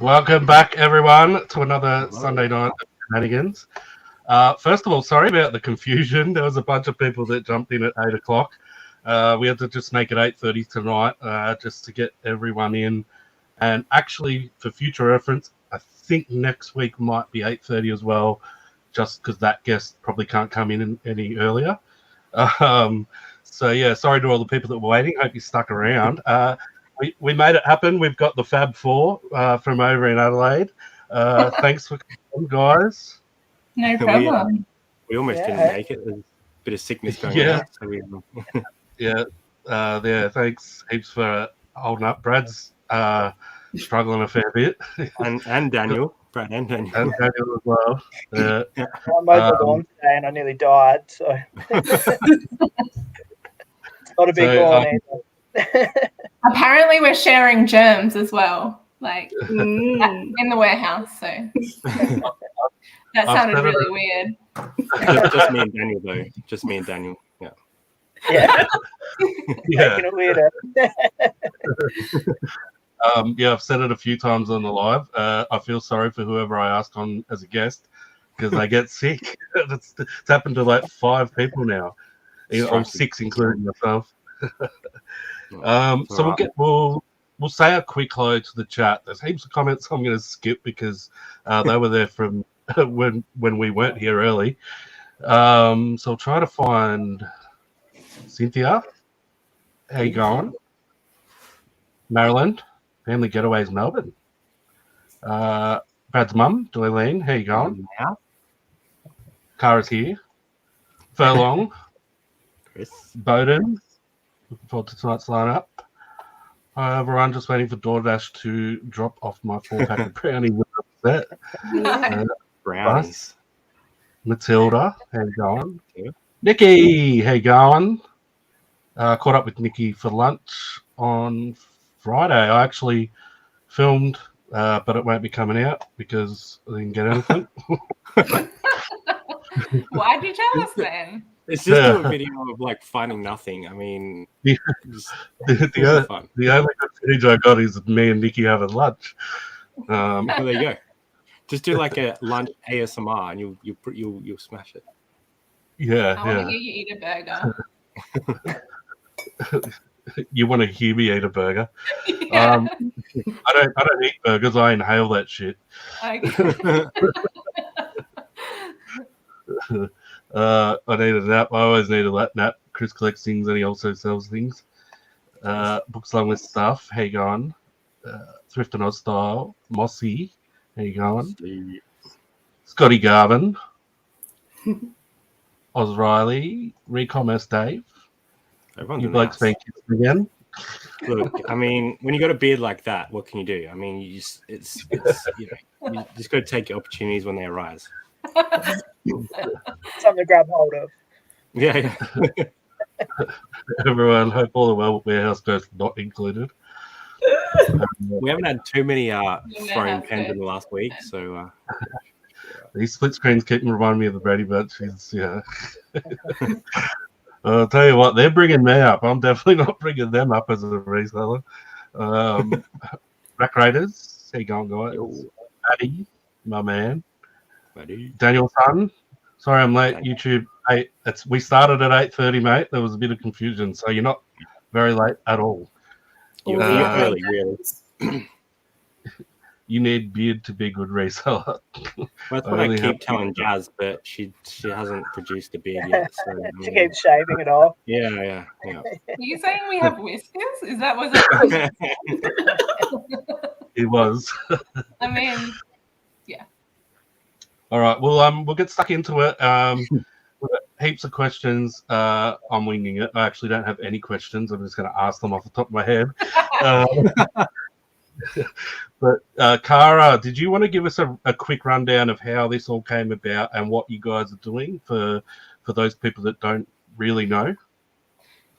Welcome back, everyone, to another Sunday night of shenanigans. First of all, sorry about the confusion. There was a bunch of people that jumped in at 8 o'clock. We had to just make it 8:30 tonight just to get everyone in. And actually, for future reference, I think next week might be 8:30 as well, just because that guest probably can't come in any earlier. So, sorry to all the people that were waiting. Hope you stuck around. We made it happen. We've got the Fab Four from over in Adelaide. Thanks for coming, guys. No problem. We almost didn't make it. There's a bit of sickness going on. So thanks heaps for holding up. Brad's struggling a fair bit. and Daniel. Brad and Daniel. And Daniel as well. I mowed the lawn today and I nearly died, so it's not a big lawn either. Apparently we're sharing germs as well, like in the warehouse, so that sounded really weird. Just me and Daniel though. Just me and Daniel. Yeah. Making it weirder. I've said it a few times on the live. I feel sorry for whoever I ask on as a guest because they get sick. It's happened to like 5 people now, or 6 including myself. So we'll say a quick hello to the chat. There's heaps of comments I'm going to skip because they were there from when we weren't here early. So I'll try to find Cynthia. How you going? Maryland. Family Getaways, Melbourne. Brad's mum, Doylene. How you going? Yeah. Cara's here. Furlong. Chris. Bowden. Looking forward to tonight's lineup. Everyone just waiting for DoorDash to drop off my 4-pack of brownie with upset. Brownies. Matilda, how you going? Yeah. Nikki, how you going? Caught up with Nikki for lunch on Friday. I actually filmed, but it won't be coming out because I didn't get anything. Why'd you tell us then? It's just a video of like finding nothing. I mean, the only good footage I got is me and Nikki having lunch. Well, there you go. Just do like a lunch ASMR, and you'll smash it. Yeah, I want to hear you eat a burger. You want to hear me eat a burger? Yeah. I don't eat burgers. I inhale that shit. Okay. I need a nap. I always need a nap. Chris collects things and he also sells things. Books along with stuff. How you going? Thrift and Oz Style. Mossy. How you going? Scotty Garvin. Oz Riley. Recommerce Dave. Everyone's You blokes been kissed again. Look, I mean, when you got a beard like that, what can you do? I mean, you just you just got to take your opportunities when they arise. Something to grab hold of. Yeah. Everyone, hope all the well warehouse goes not included. We haven't had too many throwing pens in the last week, so these split screens keep reminding me of the Brady Bunch. I'll tell you what, they're bringing me up. I'm definitely not bringing them up as a reseller. Rack Raiders, how you going, guys? Paddy, my man. Buddy. Daniel Sun. Sorry, I'm late. YouTube. We started at 8:30, mate. There was a bit of confusion, so you're not very late at all. You're early, really. You need beard to be a good reseller. That's what I keep telling Jazz, but she hasn't produced a beard yet. So, She keeps shaving it off. Yeah. Are you saying we have whiskers? Is that what It was. I mean, yeah. All right. Well, we'll get stuck into it. We've got heaps of questions. I'm winging it. I actually don't have any questions. I'm just going to ask them off the top of my head. But Cara, did you want to give us a quick rundown of how this all came about and what you guys are doing for those people that don't really know?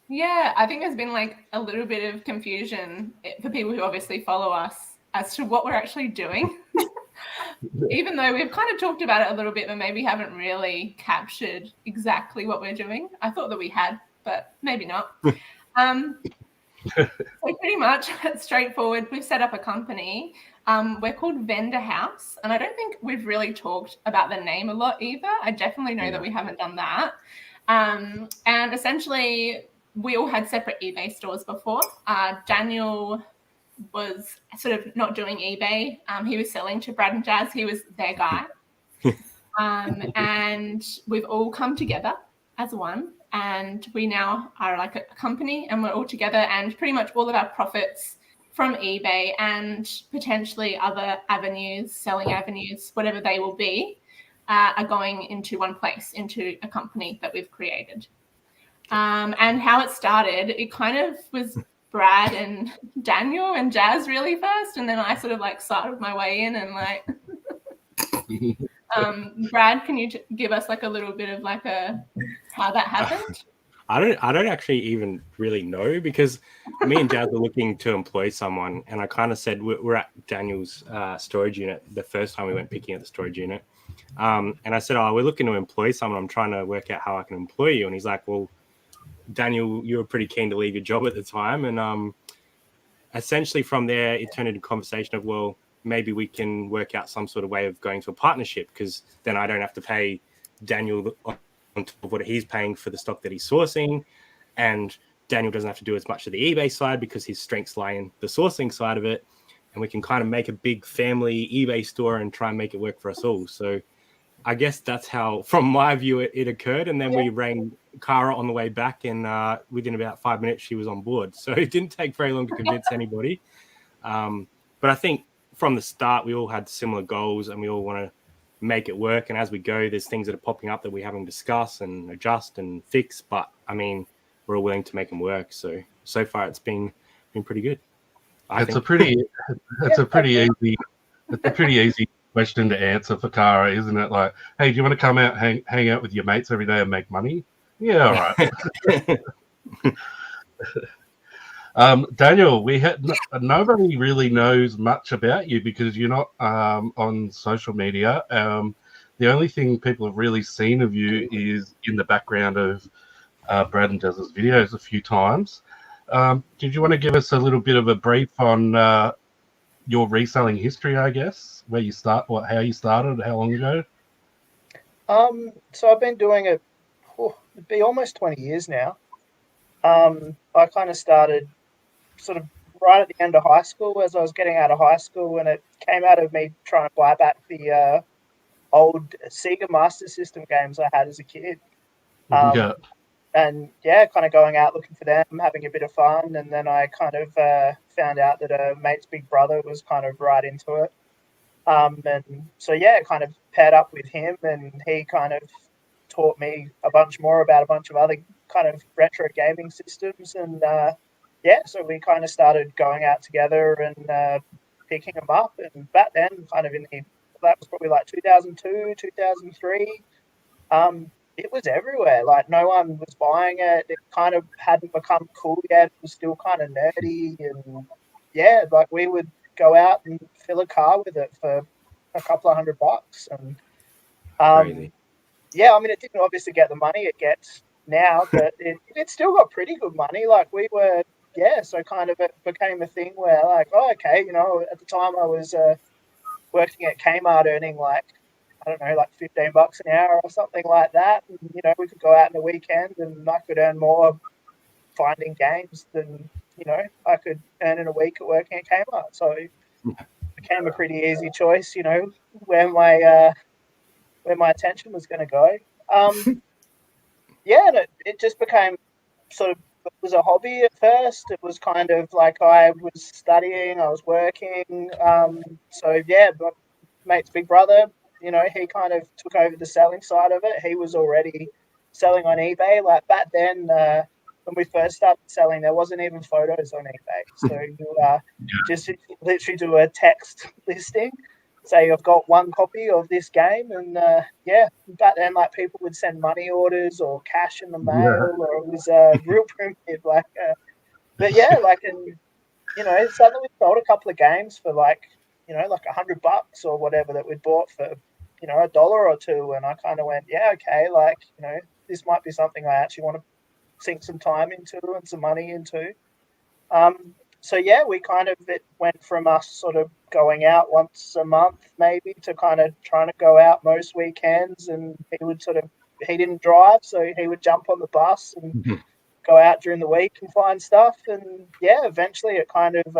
Yeah, I think there's been like a little bit of confusion for people who obviously follow us as to what we're actually doing. Even though we've kind of talked about it a little bit, but maybe haven't really captured exactly what we're doing. I thought that we had, but maybe not. So pretty much straightforward. We've set up a company We're called Vendor House, and I don't think we've really talked about the name a lot either. I definitely know that we haven't done that. And essentially, we all had separate eBay stores before. Daniel was sort of not doing eBay. He was selling to Brad and Jazz. He was their guy. And we've all come together as one, and we now are like a company, and we're all together, and pretty much all of our profits from eBay and potentially other avenues, selling avenues, whatever they will be, are going into one place, into a company that we've created. And how it started, it kind of was Brad and Daniel and Jazz really first, and then I sort of like started my way in and like Brad, can you give us like a little bit of like how that happened? I don't actually even really know, because me and Jazz were looking to employ someone, and I kind of said we're at Daniel's storage unit the first time we went picking at the storage unit, and I said, we're looking to employ someone. I'm trying to work out how I can employ you. And he's like, well, Daniel, you were pretty keen to leave your job at the time, and essentially from there it turned into a conversation of, well, maybe we can work out some sort of way of going to a partnership, because then I don't have to pay Daniel on top of what he's paying for the stock that he's sourcing, and Daniel doesn't have to do as much of the eBay side because his strengths lie in the sourcing side of it, and we can kind of make a big family eBay store and try and make it work for us all. So I guess that's how, from my view, it occurred. And then we rang Cara on the way back, and within about 5 minutes she was on board. So it didn't take very long to convince anybody. But I think from the start we all had similar goals, and we all want to make it work. And as we go, there's things that are popping up that we haven't discussed and adjust and fix, but I mean, we're all willing to make them work. So far it's been pretty good. It's a pretty easy question to answer for Cara, isn't it? Like, hey, do you want to come out, hang out with your mates every day and make money? Yeah, all right. Daniel, nobody really knows much about you because you're not on social media. The only thing people have really seen of you is in the background of Brad and Jazz's videos a few times. Did you want to give us a little bit of a brief on your reselling history, I guess, where you start, how you started, how long ago? So I've been doing it, it'd be almost 20 years now. I kind of started sort of right at the end of high school, as I was getting out of high school, and it came out of me trying to buy back the old Sega Master System games I had as a kid. And kind of going out looking for them, having a bit of fun. And then I kind of found out that a mate's big brother was kind of right into it. And so, kind of paired up with him, and he kind of taught me a bunch more about a bunch of other kind of retro gaming systems. And so we kind of started going out together and picking them up. And back then, kind of that was probably like 2002, 2003. It was everywhere. Like, no one was buying it. It kind of hadn't become cool yet. It was still kind of nerdy. And like we would go out and fill a car with it for a couple of $100. And Crazy. I mean, it didn't obviously get the money it gets now, but it still got pretty good money. Like we were, so kind of it became a thing where like, okay, at the time I was working at Kmart earning like, I don't know, like $15 an hour or something like that. And, we could go out in the weekend and I could earn more finding games than, I could earn in a week at working at Kmart. So it became a pretty easy choice, where my attention was going to go. And it just became sort of, it was a hobby at first. It was kind of like I was studying, I was working. My mate's big brother, he kind of took over the selling side of it. He was already selling on eBay. Like back then, when we first started selling, there wasn't even photos on eBay. So you just literally do a text listing, say I've got one copy of this game, and back then like people would send money orders or cash in the mail, or it was real primitive. Suddenly we sold a couple of games for like $100 or whatever that we'd bought for $1 or $2, and I kind of went, this might be something I actually want to sink some time into and some money into. so yeah, we kind of, it went from us sort of going out once a month maybe to kind of trying to go out most weekends, and he didn't drive, so he would jump on the bus and go out during the week and find stuff. And yeah, eventually it kind of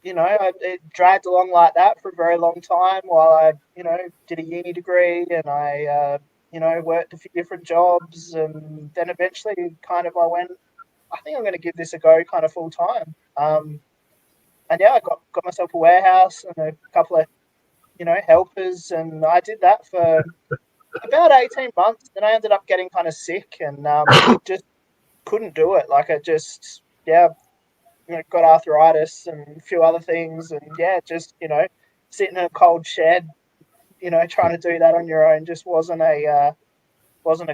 it dragged along like that for a very long time while I did a uni degree, and I worked a few different jobs, and then eventually kind of I went, I think I'm going to give this a go kind of full time. And yeah, I got myself a warehouse and a couple of helpers, and I did that for about 18 months. Then I ended up getting kind of sick and just couldn't do it. Like I just got arthritis and a few other things, and just sitting in a cold shed, trying to do that on your own just wasn't a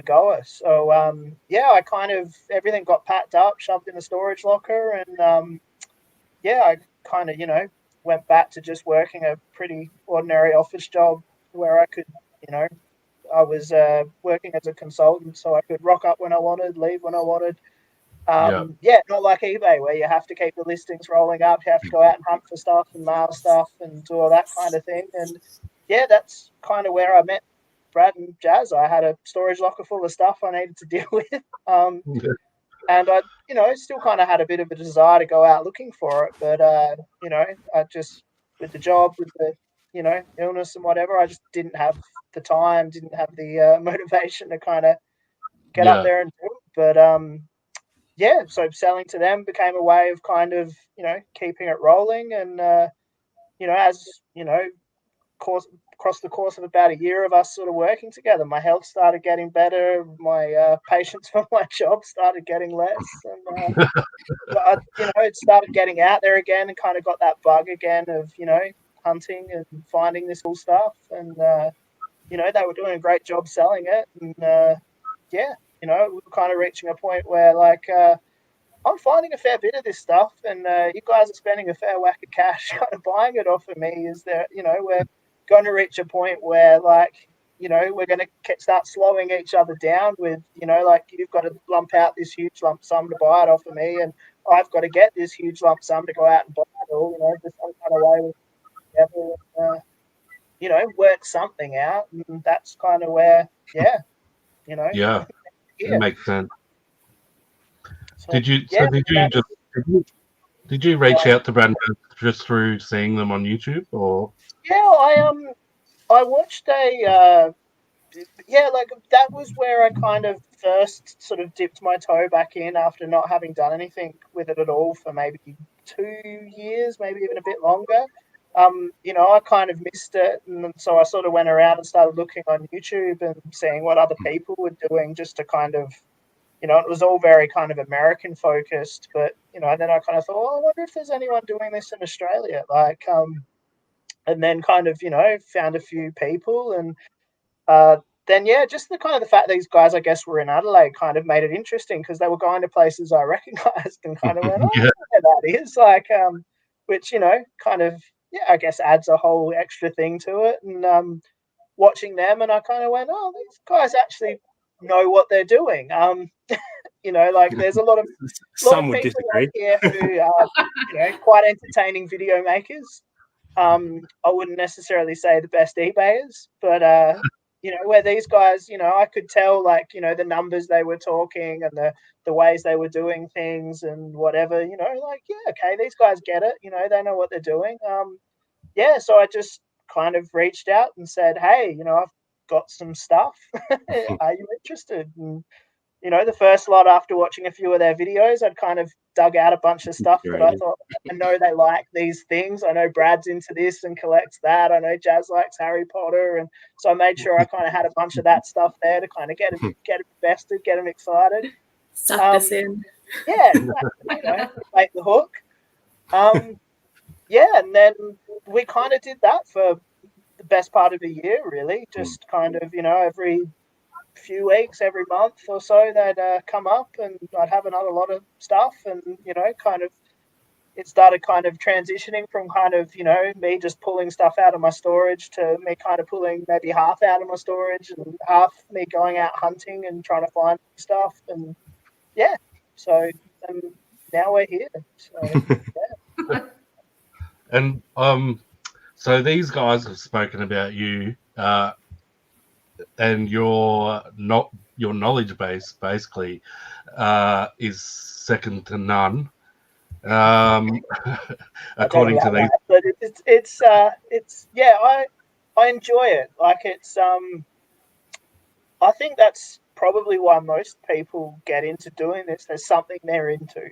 goer. So I kind of, everything got packed up, shoved in the storage locker, and I kind of went back to just working a pretty ordinary office job where I could I was working as a consultant, so I could rock up when I wanted, leave when I wanted. Not like eBay where you have to keep the listings rolling up, you have to go out and hunt for stuff and mail stuff and do all that kind of thing. And that's kind of where I met Brad and Jazz. I had a storage locker full of stuff I needed to deal with, and I still kind of had a bit of a desire to go out looking for it, but I just, with the job, with the illness and whatever, I just didn't have the time, didn't have the motivation to kind of get up there and do it. But so selling to them became a way of kind of, keeping it rolling. And, as, across the course of about a year of us sort of working together, my health started getting better. My patience for my job started getting less. And, it started getting out there again and kind of got that bug again of, hunting and finding this cool stuff. And, they were doing a great job selling it. And, we were kind of reaching a point where, like, I'm finding a fair bit of this stuff, and you guys are spending a fair whack of cash kind of buying it off of me. Is there, we're going to reach a point where, like, we're going to start slowing each other down with, like, you've got to lump out this huge lump sum to buy it off of me, and I've got to get this huge lump sum to go out and buy it all, just some kind of way together, work something out. And that's kind of where, it makes sense. So, did you reach out to Brad just through seeing them on YouTube, or? I watched like that was where I kind of first sort of dipped my toe back in after not having done anything with it at all for maybe 2 years, maybe even a bit longer. I kind of missed it, and so I sort of went around and started looking on YouTube and seeing what other people were doing, just to kind of, it was all very kind of American focused, but then I kind of thought, I wonder if there's anyone doing this in Australia, like, and then kind of found a few people, and then just the kind of the fact these guys, I guess, were in Adelaide kind of made it interesting, because they were going to places I recognised and kind of went, oh, yeah, that is like, which kind of, I guess adds a whole extra thing to it. And watching them, and I kind of went, oh, these guys actually know what they're doing. Like, there's a lot of some would people disagree here who are quite entertaining video makers. I wouldn't necessarily say the best eBayers, but where these guys, I could tell, like, the numbers they were talking and the ways they were doing things and whatever, like, okay, these guys get it, they know what they're doing. So I just kind of reached out and said, hey, I've got some stuff. Are you interested? And, the first lot, after watching a few of their videos, I'd kind of dug out a bunch of stuff that I thought, I know they like these things. I know Brad's into this and collects that. I know Jazz likes Harry Potter. And so I made sure I kind of had a bunch of that stuff there to kind of get them invested, get them excited. Suck us in. Yeah, make the hook. And then we kind of did that for the best part of a year, really. Just kind of, every few weeks, every month or so, they'd come up and I'd have another lot of stuff, and kind of it started kind of transitioning from kind of me just pulling stuff out of my storage to me kind of pulling maybe half out of my storage and half me going out hunting and trying to find stuff. And so now we're here. So, And so these guys have spoken about you and your knowledge base basically is second to none. According to these, but it's I enjoy it. Like it's I think that's probably why most people get into doing this. There's something they're into.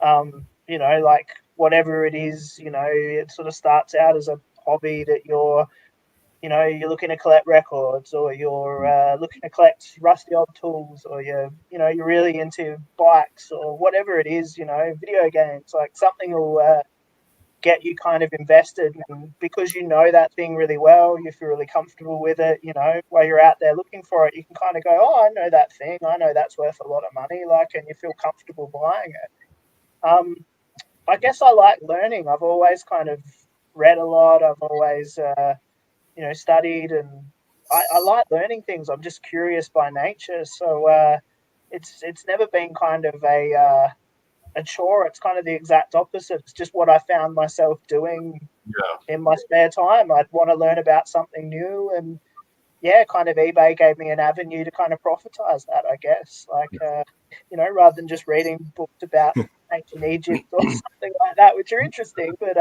Like whatever it is, it sort of starts out as a hobby that you're looking to collect records, or you're looking to collect rusty old tools, or you're really into bikes, or whatever it is, video games. Like something will get you kind of invested, and because that thing really well, you feel really comfortable with it. While you're out there looking for it, you can kind of go, "Oh, I know that thing. I know that's worth a lot of money." And you feel comfortable buying it. I guess I like learning. I've always kind of read a lot. I've always studied, and I like learning things. I'm just curious by nature, so it's never been kind of a chore. It's kind of the exact opposite. It's just what I found myself doing in my spare time. I'd want to learn about something new, and kind of eBay gave me an avenue to kind of profitize that, I guess. Rather than just reading books about ancient Egypt or something like that, which are interesting, but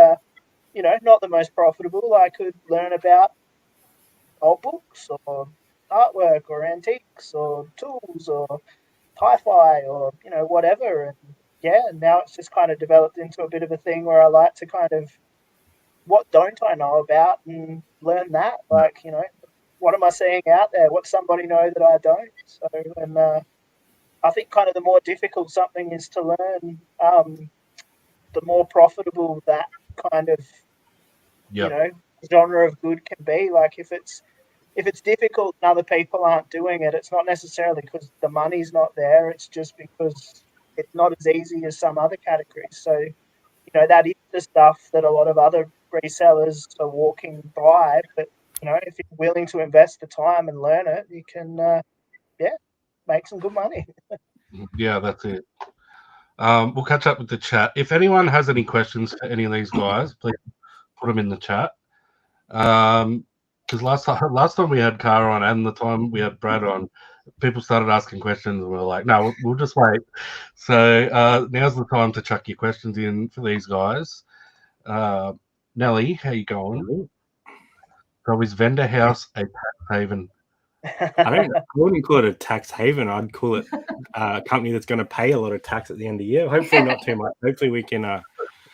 not the most profitable. I could learn about old books or artwork or antiques or tools or hi-fi or whatever. And now it's just kind of developed into a bit of a thing where I like to kind of, what don't I know about, and learn that. What am I seeing out there? What somebody know that I don't? So, and I think kind of the more difficult something is to learn, the more profitable that kind of genre of good can be. Like if it's difficult and other people aren't doing it, it's not necessarily because the money's not there. It's just because it's not as easy as some other categories. So, that is the stuff that a lot of other resellers are walking by. But, if you're willing to invest the time and learn it, you can, make some good money. Yeah, that's it. We'll catch up with the chat. If anyone has any questions for any of these guys, please put them in the chat. Because last time we had Cara on, and the time we had Brad on, people started asking questions, and we were like, "No, we'll just wait." So now's the time to chuck your questions in for these guys. Nelly, how you going? So is Vendor House a tax haven? I wouldn't call it a tax haven. I'd call it a company that's going to pay a lot of tax at the end of the year. Hopefully not too much. Hopefully we can... A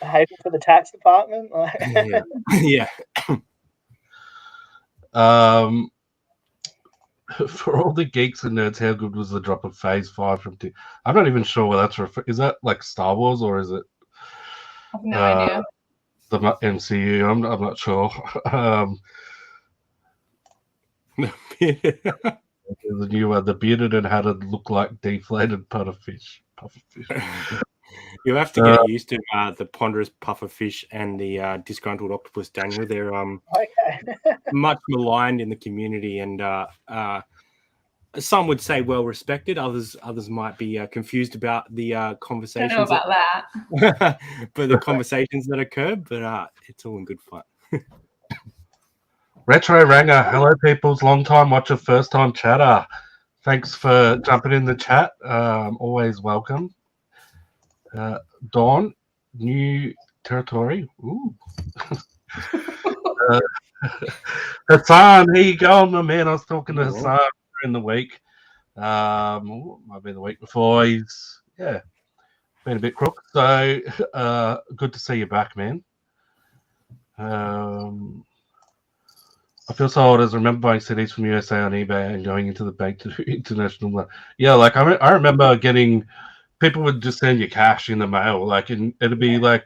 haven for the tax department? Yeah. For all the geeks and nerds, how good was the drop of Phase 5 from T? I'm not even sure what that's is that like Star Wars, or is it I have no idea. The MCU? I'm not sure. The new one, the bearded and had it look like deflated pufferfish. You'll have to get used to the ponderous pufferfish and the disgruntled octopus, Daniel. They're much maligned in the community, and some would say well respected. Others might be confused about the conversations. I don't know about that. But the conversations that occur, but it's all in good fun. Retro Ranger, hello peoples, long time watcher, first time chatter. Thanks for jumping in the chat. Always welcome. Dawn, new territory. Ooh. Hassan, here you go, my man. I was talking to Hassan during the week. Might be the week before. He's been a bit crook. So good to see you back, man. I feel so old as I remember buying CDs from USA on eBay and going into the bank to do international. Yeah, like I remember getting, people would just send you cash in the mail, like, and it'd be like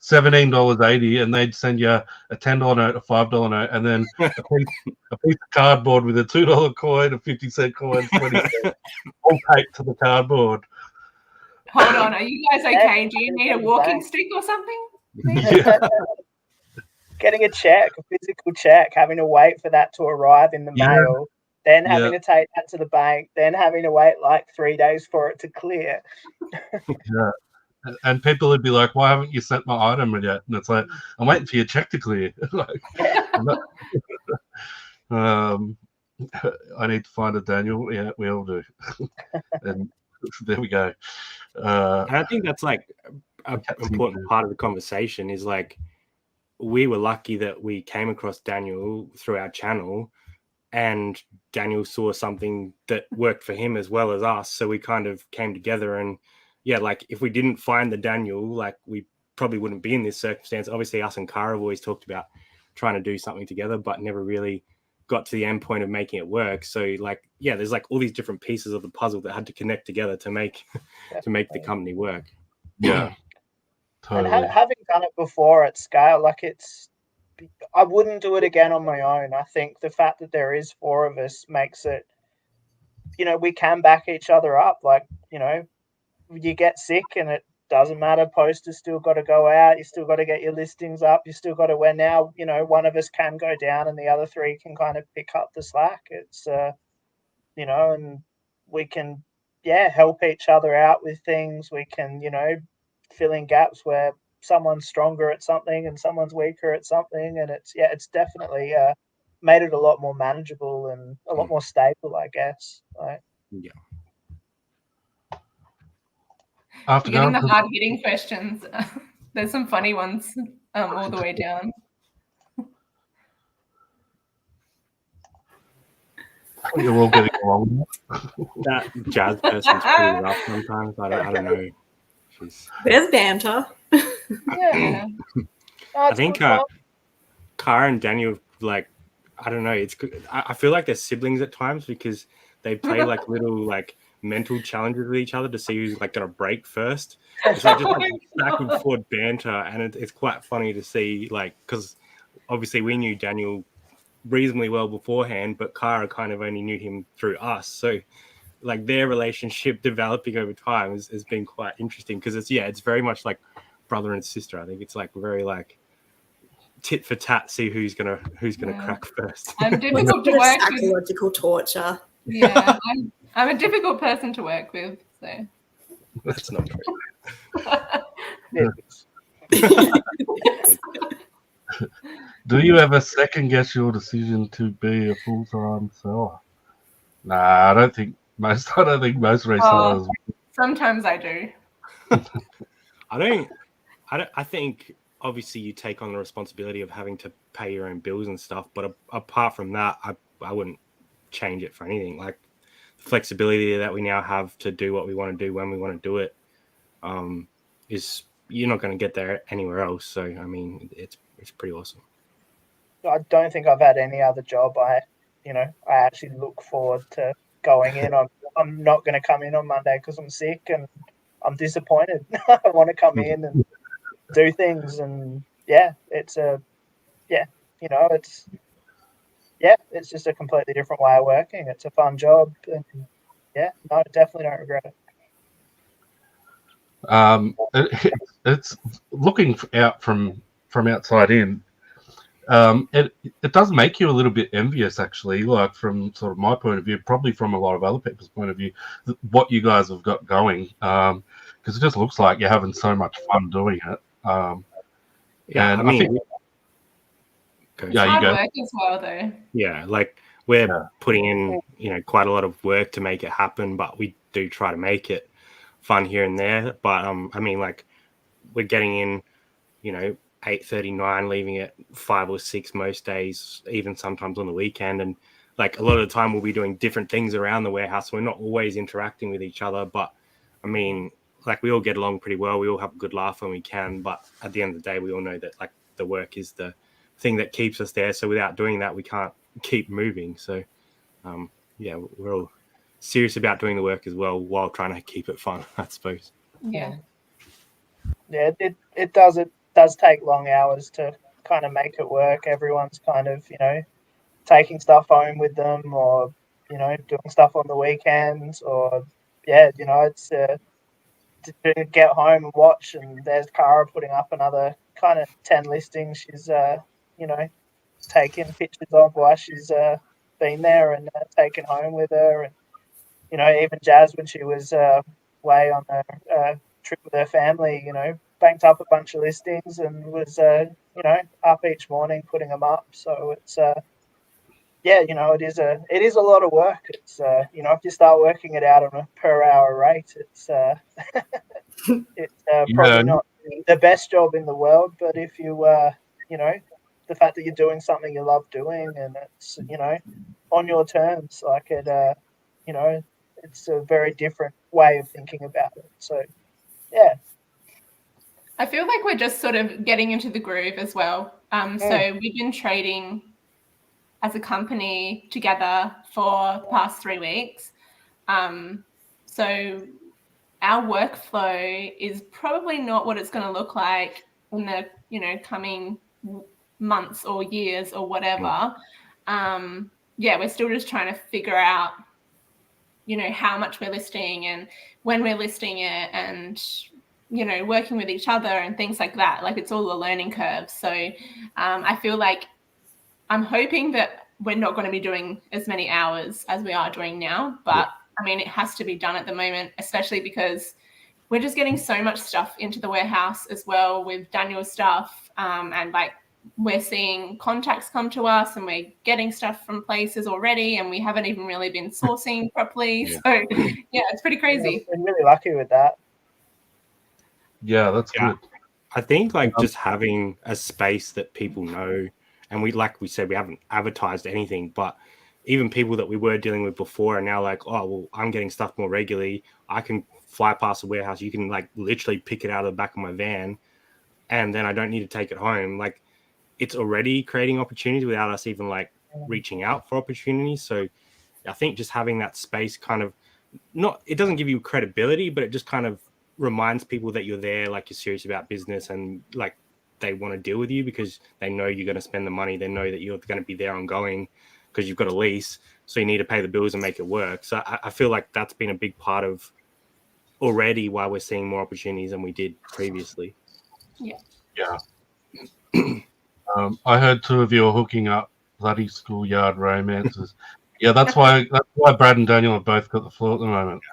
$17.80, and they'd send you a $10 note, a $5 note, and then a piece of cardboard with a $2 coin, a 50-cent coin, 20 cents, all taped to the cardboard. Hold on, are you guys okay? Do you need a walking stick or something? Yeah. Getting a check, a physical check, having to wait for that to arrive in the mail, then having to take that to the bank, then having to wait like 3 days for it to clear. And people would be like, "Why haven't you sent my item yet?" And it's like, "I'm waiting for your check to clear." Like, I'm not- I need to find a Daniel. Yeah, we all do. And there we go. And I think that's like an important part of the conversation is like, we were lucky that we came across Daniel through our channel, and Daniel saw something that worked for him as well as us. So we kind of came together, and yeah, like if we didn't find the Daniel, like we probably wouldn't be in this circumstance. Obviously, us and Cara have always talked about trying to do something together, but never really got to the end point of making it work. So like, yeah, there's like all these different pieces of the puzzle that had to connect together to make the company work. Yeah. Totally. And having done it before at scale, like I wouldn't do it again on my own. I think the fact that there is 4 of us makes it, we can back each other up. Like, you get sick and it doesn't matter. Posters still got to go out. You still got to get your listings up. You still got to, where now, one of us can go down and the other 3 can kind of pick up the slack. It's, and we can, help each other out with things. We can, fill in gaps where someone's stronger at something and someone's weaker at something. And it's definitely made it a lot more manageable and a lot more stable, I guess. Yeah. You're getting the hard-hitting questions. There's some funny ones all the way down. You're all getting along. That jazz person's pretty rough sometimes. I don't know. There's banter. Yeah. I think Cara and Daniel, like, I don't know. It's good. I feel like they're siblings at times because they play like little like mental challenges with each other to see who's like gonna break first. It's like just like back and forth banter, and it's quite funny to see, like, because obviously we knew Daniel reasonably well beforehand, but Cara kind of only knew him through us. So like their relationship developing over time has been quite interesting because it's very much like brother and sister. I think it's like very like tit for tat, see who's gonna crack first. I'm difficult to work with. Psychological torture. Yeah, I'm a difficult person to work with. So that's not true. Do you ever second guess your decision to be a full-time seller? Nah, I don't think most resellers. Sometimes I do. I think obviously you take on the responsibility of having to pay your own bills and stuff, but apart from that, I wouldn't change it for anything. Like the flexibility that we now have to do what we want to do when we want to do it, is you're not going to get there anywhere else. So I mean, it's pretty awesome. I don't think I've had any other job I actually look forward to going in. I'm not going to come in on Monday because I'm sick and I'm disappointed. I want to come in and do things, and it's just a completely different way of working. It's a fun job, and I definitely don't regret it. It's looking out from outside in. It does make you a little bit envious, actually, like from sort of my point of view, probably from a lot of other people's point of view, what you guys have got going, because it just looks like you're having so much fun doing it. And I think, you go. Work as well, though. Yeah, like we're putting in, quite a lot of work to make it happen, but we do try to make it fun here and there. But I mean, like we're getting in, 8:39, leaving at 5 or 6 most days, even sometimes on the weekend. And like a lot of the time we'll be doing different things around the warehouse. We're not always interacting with each other, but I mean, like we all get along pretty well. We all have a good laugh when we can, but at the end of the day, we all know that like the work is the thing that keeps us there. So without doing that, we can't keep moving. So we're all serious about doing the work as well while trying to keep it fun, I suppose. Yeah. Yeah, it does take long hours to kind of make it work. Everyone's kind of, taking stuff home with them or, doing stuff on the weekends or, it's to get home and watch. And there's Cara putting up another kind of 10 listings. She's, taking pictures of while she's been there and taken home with her. And, even Jazz, when she was away on her trip with her family, banked up a bunch of listings and was, up each morning putting them up. So it's, it is a lot of work. It's, if you start working it out on a per hour rate, it's, probably not the best job in the world. But if you, the fact that you're doing something you love doing and it's, on your terms, like it, it's a very different way of thinking about it. So, yeah. I feel like we're just sort of getting into the groove as well. So we've been trading as a company together for the past 3 weeks. So our workflow is probably not what it's going to look like in the, coming months or years or whatever. We're still just trying to figure out, how much we're listing and when we're listing it and, working with each other and things like that. Like it's all a learning curve. So I feel like I'm hoping that we're not going to be doing as many hours as we are doing now. But I mean, it has to be done at the moment, especially because we're just getting so much stuff into the warehouse as well with Daniel's stuff. And like we're seeing contacts come to us and we're getting stuff from places already and we haven't even really been sourcing properly. So it's pretty crazy. We're really lucky with that. Yeah, that's good. I think like just having a space that people know, and like we said, we haven't advertised anything, but even people that we were dealing with before are now like, oh, well, I'm getting stuff more regularly. I can fly past the warehouse. You can like literally pick it out of the back of my van and then I don't need to take it home. Like it's already creating opportunities without us even like reaching out for opportunities. So I think just having that space kind of it doesn't give you credibility, but it just kind of reminds people that you're there, like you're serious about business and like they want to deal with you because they know you're going to spend the money. They know that you're going to be there ongoing because you've got a lease. So you need to pay the bills and make it work. So I feel like that's been a big part of already why we're seeing more opportunities than we did previously. Yeah. I heard 2 of you are hooking up bloody schoolyard romances. Yeah, that's why Brad and Daniel have both got the floor at the moment.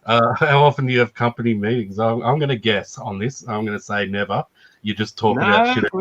How often do you have company meetings? I'm going to guess on this. I'm going to say never. You just talk about shit.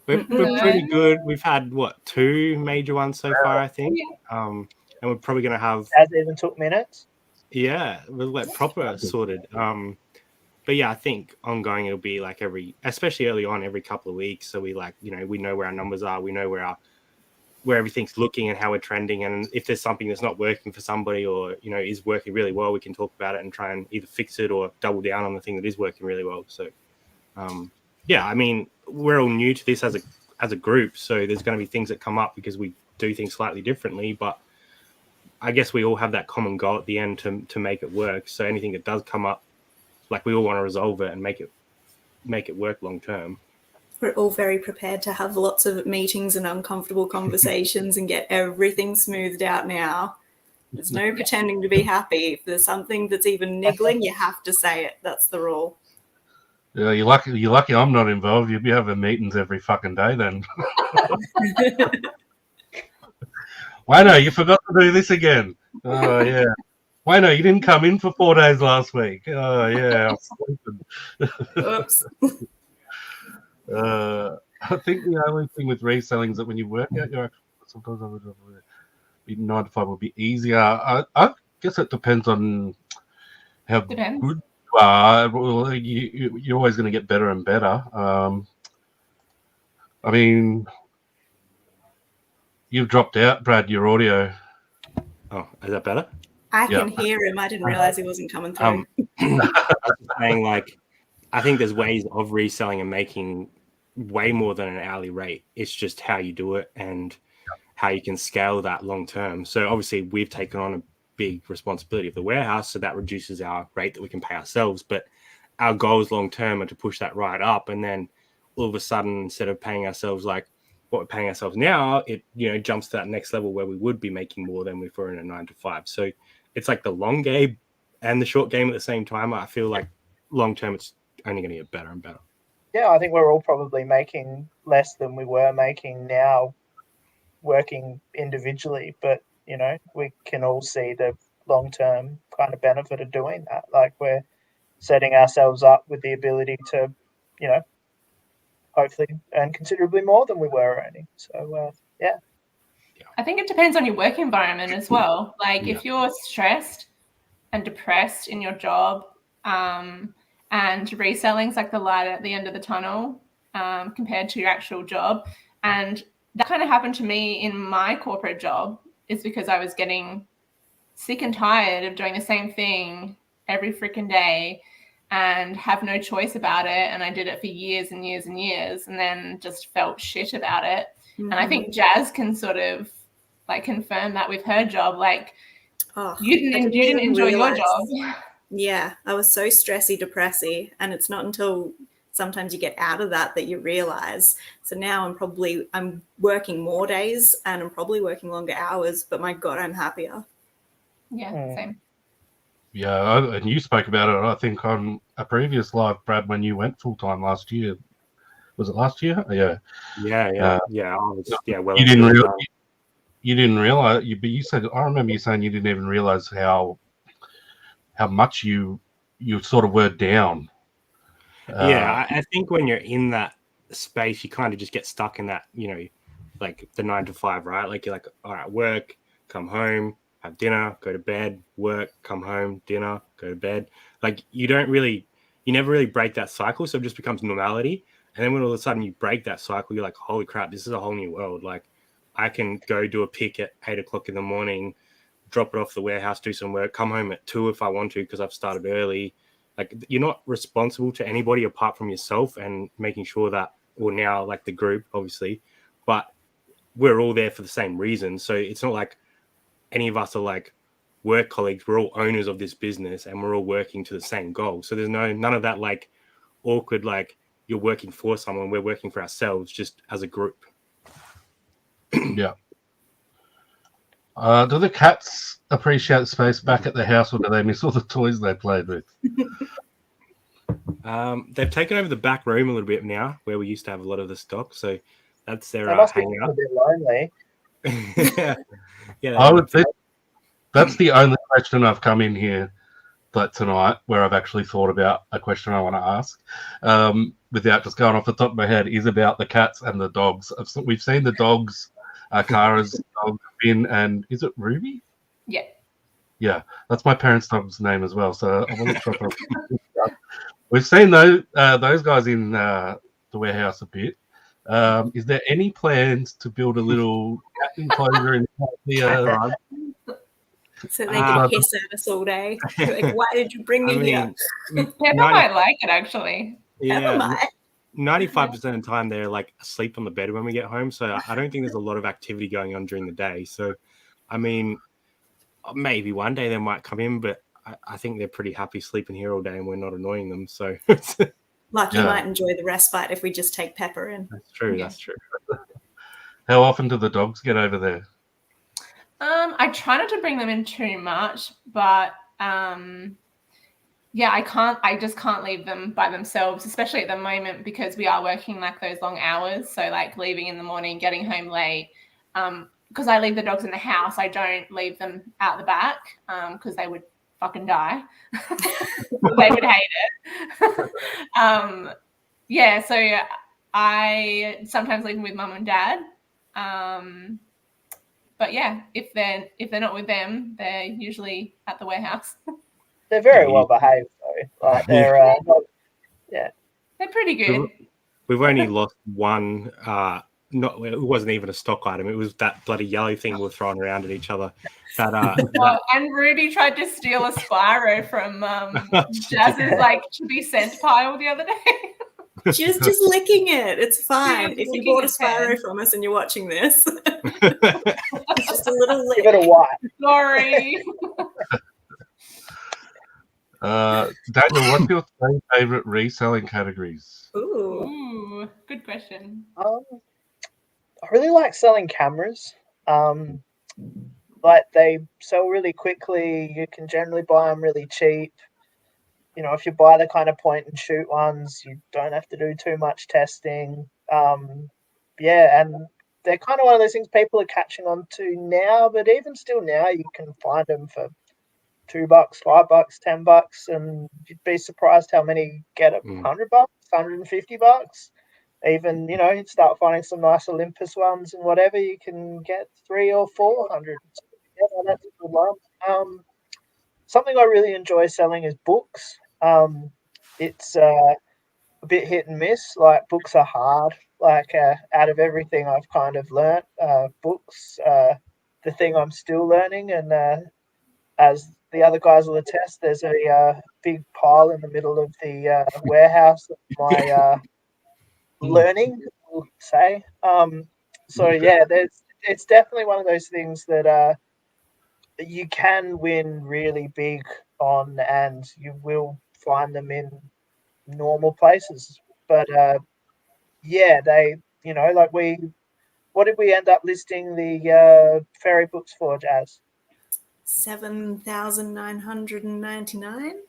We're pretty good. We've had 2 major ones so far, I think. And we're probably going to have. As even took minutes. Yeah, we're like proper sorted. But yeah, I think ongoing it'll be like especially early on, every couple of weeks. So we like, we know where our numbers are. We know where everything's looking and how we're trending. And if there's something that's not working for somebody or, is working really well, we can talk about it and try and either fix it or double down on the thing that is working really well. So, I mean, we're all new to this as a group. So there's going to be things that come up because we do things slightly differently. But I guess we all have that common goal at the end to make it work. So anything that does come up, like we all want to resolve it and make it work long term. We're all very prepared to have lots of meetings and uncomfortable conversations and get everything smoothed out now. There's no pretending to be happy. If there's something that's even niggling, you have to say it. That's the rule. Yeah, you're lucky I'm not involved. You'd be having meetings every fucking day then. Wayno, you forgot to do this again. Oh, yeah. Wayno, you didn't come in for 4 days last week. Oh, yeah. I'm sleeping. Oops. I think the only thing with reselling is that when you work out your actual, sometimes I would be 9 to 5 would be easier. I guess it depends on how good you are. Well, you're always going to get better and better. I mean, you've dropped out, Brad, your audio. Oh, is that better? I can hear him. I didn't realize he wasn't coming through. I was saying, like, I think there's ways of reselling and making way more than an hourly rate. It's just how you do it and how you can scale that long term. So obviously we've taken on a big responsibility of the warehouse, so that reduces our rate that we can pay ourselves. But our goals long term are to push that right up, and then all of a sudden, instead of paying ourselves like what we're paying ourselves now, it jumps to that next level where we would be making more than if we're in a 9 to 5. So it's like the long game and the short game at the same time. I feel like long term it's only going to get better and better. Yeah, I think we're all probably making less than we were making now working individually, but we can all see the long-term kind of benefit of doing that. Like, we're setting ourselves up with the ability to, you know, hopefully earn considerably more than we were earning. So, yeah. I think it depends on your work environment as well. Like Yeah. if you're stressed and depressed in your job, and reselling's like the light at the end of the tunnel, compared to your actual job. And that kind of happened to me in my corporate job, is because I was getting sick and tired of doing the same thing every freaking day and have no choice about it. And I did it for years and years and years, and then just felt shit about it. Mm-hmm. And I think Jazz can sort of like confirm that with her job. Like, you didn't enjoy your job. Yeah, I was so stressy, depressy, and it's not until sometimes you get out of that you realize. So now I'm working more days and I'm probably working longer hours, but my God, I'm happier. Yeah, same. Yeah, and you spoke about it, I think, on a previous live, Brad, when you went full-time last year. Was it last year? Yeah. Yeah. I was, well, you didn't realize, but you said, I remember you saying you didn't even realize how much you sort of were down. I think when you're in that space, you kind of just get stuck in that, you know, like the 9 to 5, right? Like, you're like, all right, work, come home, have dinner, go to bed, work, come home, dinner, go to bed. Like, you never really break that cycle. So it just becomes normality. And then when all of a sudden you break that cycle, you're like, holy crap, this is a whole new world. Like, I can go do a pick at 8 o'clock in the morning, drop it off the warehouse, do some work, come home at 2 if I want to, because I've started early. Like, you're not responsible to anybody apart from yourself and making sure that, well, now like the group, obviously, but we're all there for the same reason. So it's not like any of us are like work colleagues. We're all owners of this business and we're all working to the same goal. So there's none of that like awkward, like you're working for someone, we're working for ourselves, just as a group. Yeah. Do the cats appreciate the space back at the house, or do they miss all the toys they played with? They've taken over the back room a little bit now, where we used to have a lot of the stock. So that's their They must be hangout. a bit lonely. That's the only question I've come in here tonight where I've actually thought about a question I want to ask, without just going off the top of my head, is about the cats and the dogs. We've seen the dogs, Cara's dog, Finn, and is it Ruby? Yeah. Yeah, that's my parents' dog's name as well. So I wasn't sure. We've seen those guys in the warehouse a bit. Is there any plans to build a little cat enclosure in the so they can hiss at us all day? Like, why did you bring me here? Pepper might like it, actually. Yeah, 95% of the time they're like asleep on the bed when we get home. So I don't think there's a lot of activity going on during the day. So, I mean, maybe one day they might come in, but I think they're pretty happy sleeping here all day and we're not annoying them. So Lucky might enjoy the respite if we just take Pepper in. That's true. That's true. How often do the dogs get over there? I try not to bring them in too much, but I just can't leave them by themselves, especially at the moment, because we are working like those long hours. So like leaving in the morning, getting home late. Because I leave the dogs in the house, I don't leave them out the back, because they would fucking die. They would hate it. So I sometimes leave them with mum and dad. But yeah, if they're not with them, they're usually at the warehouse. They're very well behaved though. Like they're they're pretty good. We've only lost one. It wasn't even a stock item. It was that bloody yellow thing we were throwing around at each other. And Ruby tried to steal a Spyro from Jazz's like to be sent pile the other day. She was just licking it. It's fine. If you bought a Spyro from us and you're watching this, it's just a little lick. Give it a wipe. Sorry. Daniel, what's your three favorite reselling categories? Ooh, good question. I really like selling cameras. Like they sell really quickly. You can generally buy them really cheap. You know, if you buy the kind of point and shoot ones, you don't have to do too much testing. And they're kind of one of those things people are catching on to now, but even still now you can find them for $2, $5, $10, and you'd be surprised how many get $100, $150. Even, you know, you'd start finding some nice Olympus ones and whatever, you can get $300 or $400. Yeah, that's a good one. Something I really enjoy selling is books. It's a bit hit and miss. Like, books are hard. Like, out of everything I've kind of learnt, books, the thing I'm still learning. And as the other guys will attest, there's a big pile in the middle of the warehouse of my learning, we'll say. So yeah, it's definitely one of those things that you can win really big on, and you will find them in normal places. But yeah, they, you know, like what did we end up listing the fairy books for, Jazz? 7,999.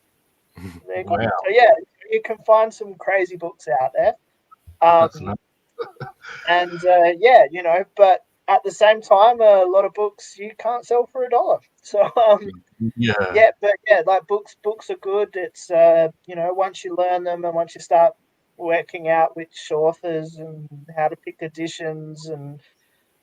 There you go. Wow. So yeah, you can find some crazy books out there. That's nuts. And yeah, you know, but at the same time, a lot of books you can't sell for $1. So Yeah. but yeah, like books are good. It's you know, once you learn them and once you start working out which authors and how to pick editions and,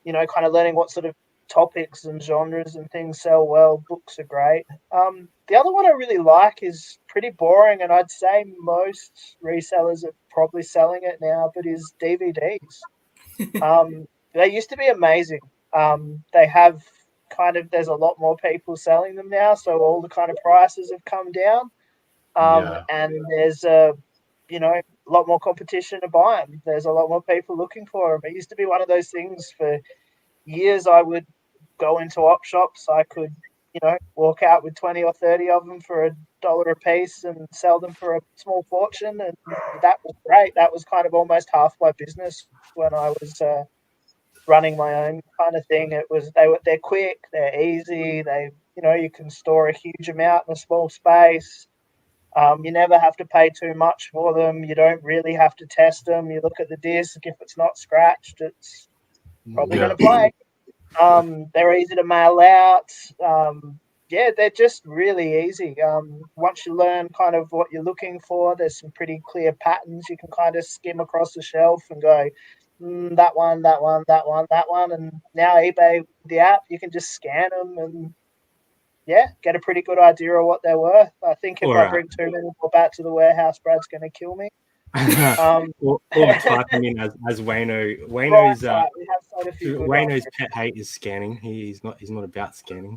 you know, kind of learning what sort of topics and genres and things sell well, books are great. The other one I really like is pretty boring, and I'd say most resellers are probably selling it now, but is DVDs. They used to be amazing. They have there's a lot more people selling them now, so all the kind of prices have come down. And there's you know, a lot more competition to buy them. There's a lot more people looking for them. It used to be one of those things for years. I would go into op shops. I could, you know, walk out with 20 or 30 of them for $1 a piece and sell them for a small fortune, and that was great. That was kind of almost half my business when I was running my own kind of thing. It was they're quick, they're easy, you know, you can store a huge amount in a small space. You never have to pay too much for them. You don't really have to test them. You look at the disc. If it's not scratched, it's probably going to play. They're easy to mail out. Yeah, they're just really easy. Once you learn kind of what you're looking for, there's some pretty clear patterns. You can kind of skim across the shelf and go, that one, that one, that one, that one. And now eBay, the app, you can just scan them and, yeah, get a pretty good idea of what they're worth. I think if I bring too many more back to the warehouse, Brad's going to kill me. Or type him in as Wayno. Wayno's Wayno's pet hate is scanning. He's not about scanning.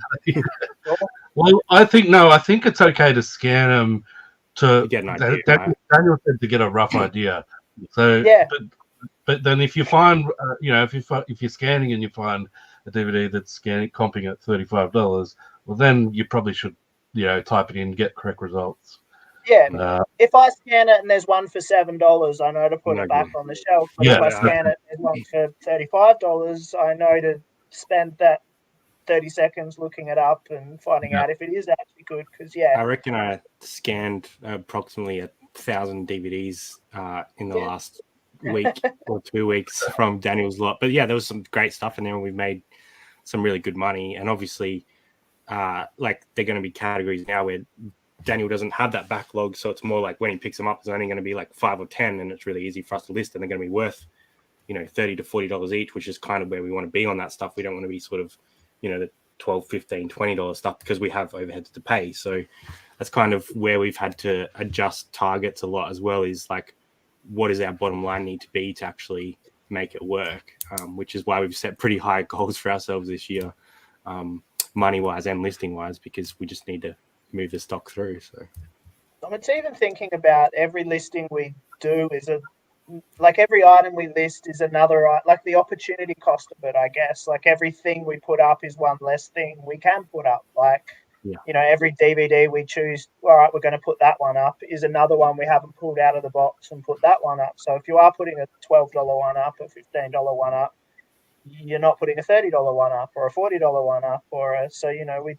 Well, I think it's okay to scan them to get an idea. Daniel said to get a rough idea. So yeah, but then if you find you know, if you're scanning and you find a DVD that's comping at $35, well then you probably should, you know, type it in, get correct results. Yeah, if I scan it and there's one for $7, I know to put it back on the shelf. But if I scan it and there's one for $35, I know to spend that 30 seconds looking it up and finding out if it is actually good. Because I reckon I scanned approximately 1,000 DVDs in the last week or 2 weeks from Daniel's lot. But yeah, there was some great stuff in there, and we made some really good money. And obviously, like, they're going to be categories now where Daniel doesn't have that backlog, so it's more like when he picks them up, it's only going to be like 5 or 10, and it's really easy for us to list, and they're going to be worth, you know, $30 to $40 each, which is kind of where we want to be on that stuff. We don't want to be sort of, you know, the $12, $15, $20 stuff, because we have overheads to pay. So that's kind of where we've had to adjust targets a lot as well, is like, what does our bottom line need to be to actually make it work, which is why we've set pretty high goals for ourselves this year, money wise and listing wise, because we just need to move the stock through. So it's even thinking about every listing we do is like every item we list is another, like the opportunity cost of it, I guess. Like everything we put up is one less thing we can put up. Like, you know, every DVD we choose, all right, we're going to put that one up, is another one we haven't pulled out of the box and put that one up. So if you are putting a $12 one up, a $15 one up, you're not putting a $30 one up or a $40 one up, so, you know, we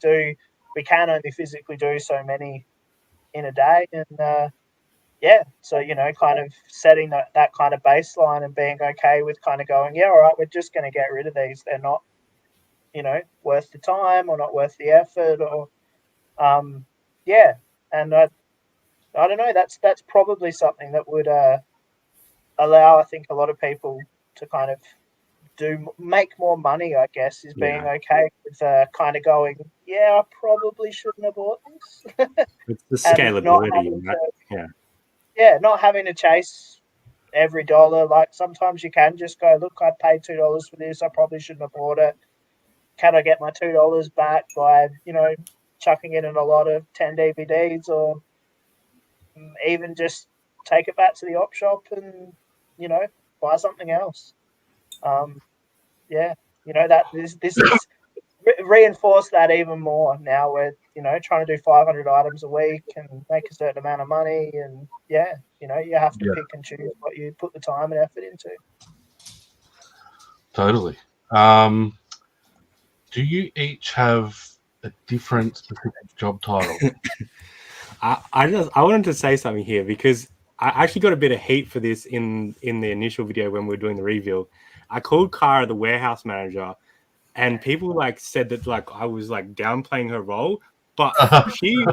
can only physically do so many in a day. And so, you know, kind of setting that kind of baseline and being okay with kind of going, yeah, all right, we're just going to get rid of these. They're not, you know, worth the time or not worth the effort, or Yeah, and I don't know. That's probably something that would allow, I think, a lot of people to kind of make more money. I guess is being okay with kind of going, yeah, I probably shouldn't have bought this. It's the And not scalability. having Right? to, Yeah. not having to chase every dollar. Like sometimes you can just go, look, I paid $2 for this. I probably shouldn't have bought it. Can I get my $2 back by chucking in a lot of 10 DVDs, or even just take it back to the op shop and buy something else? Yeah, that this is reinforce that even more now. We're trying to do 500 items a week and make a certain amount of money, and you have to pick and choose what you put the time and effort into. Totally. Do you each have a different specific job title? I wanted to say something here because I actually got a bit of hate for this in the initial video when we were doing the reveal. I called Cara the warehouse manager, and people said that I was downplaying her role, but she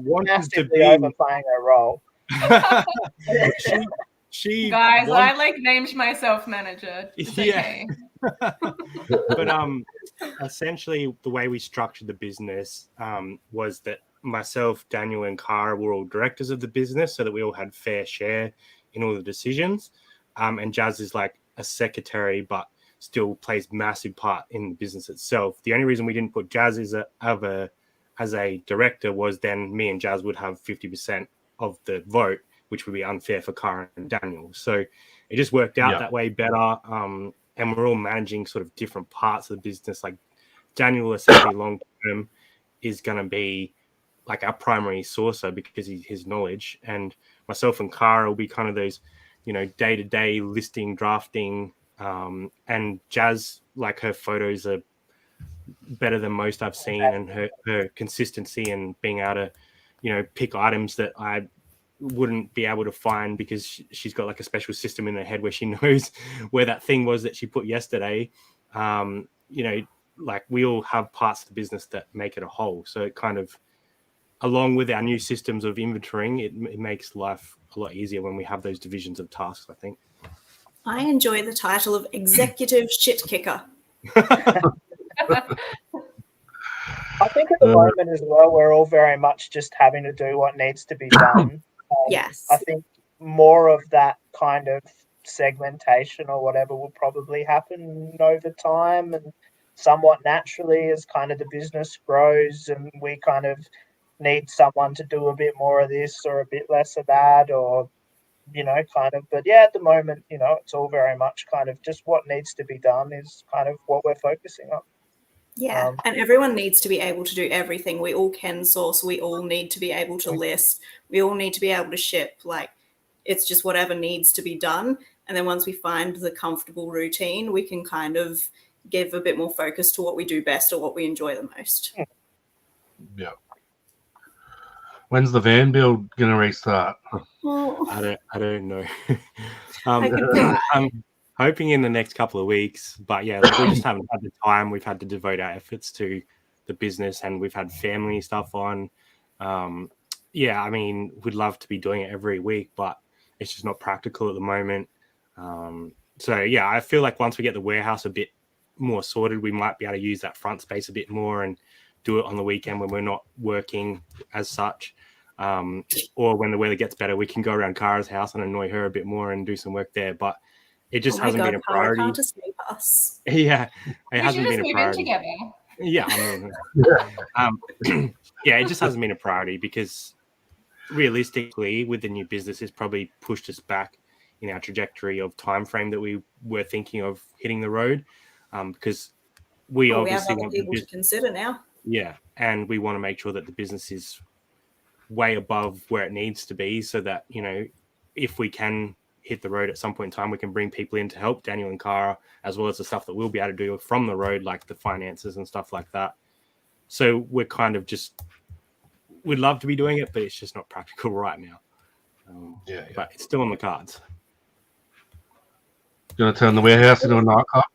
wanted to be overplaying her role. she guys, I named myself manager. It's okay. But essentially the way we structured the business was that myself, Daniel, and Cara were all directors of the business, so that we all had fair share in all the decisions. And Jazz is like a secretary, but still plays massive part in the business itself. The only reason we didn't put Jazz as a director was then me and Jazz would have 50% of the vote, which would be unfair for Cara and Daniel. So it just worked out that way better. And we're all managing sort of different parts of the business. Like Daniel, essentially long term, is going to be like our primary sourcer because his knowledge, and myself and Cara will be kind of those, day-to-day listing, drafting, and Jazz, like her photos are better than most I've seen, and her consistency and being able to, pick items that I wouldn't be able to find because she's got like a special system in her head where she knows where that thing was that she put yesterday. We all have parts of the business that make it a whole. So it kind of, along with our new systems of inventorying, it makes life a lot easier when we have those divisions of tasks, I think. I enjoy the title of executive shit kicker. I think at the moment as well, we're all very much just having to do what needs to be done. Yes. I think more of that kind of segmentation or whatever will probably happen over time and somewhat naturally as kind of the business grows and we kind of need someone to do a bit more of this or a bit less of that, or but at the moment, it's all very much kind of just what needs to be done is kind of what we're focusing on. Yeah, and everyone needs to be able to do everything. We all can source. We all need to be able to list. We all need to be able to ship. It's just whatever needs to be done. And then once we find the comfortable routine, we can kind of give a bit more focus to what we do best or what we enjoy the most. Yeah. When's the van build going to restart? Well, I don't know. I'm hoping in the next couple of weeks, but we just haven't had the time. We've had to devote our efforts to the business, and we've had family stuff on. I mean, we'd love to be doing it every week, but it's just not practical at the moment. I feel like once we get the warehouse a bit more sorted, we might be able to use that front space a bit more and do it on the weekend when we're not working as such. Or when the weather gets better, we can go around Cara's house and annoy her a bit more and do some work there. But it just hasn't been a priority. Can't escape us. Yeah, it We hasn't should been just a move in priority. together. It just hasn't been a priority because realistically, with the new business, it's probably pushed us back in our trajectory of time frame that we were thinking of hitting the road. Because we obviously have other people to consider now. Yeah, and we want to make sure that the business is way above where it needs to be, so that if we can hit the road at some point in time, we can bring people in to help Daniel and Cara, as well as the stuff that we'll be able to do from the road, like the finances and stuff like that. So we're kind of we'd love to be doing it, but it's just not practical right now. But it's still on the cards. Going to turn the warehouse into a nightclub?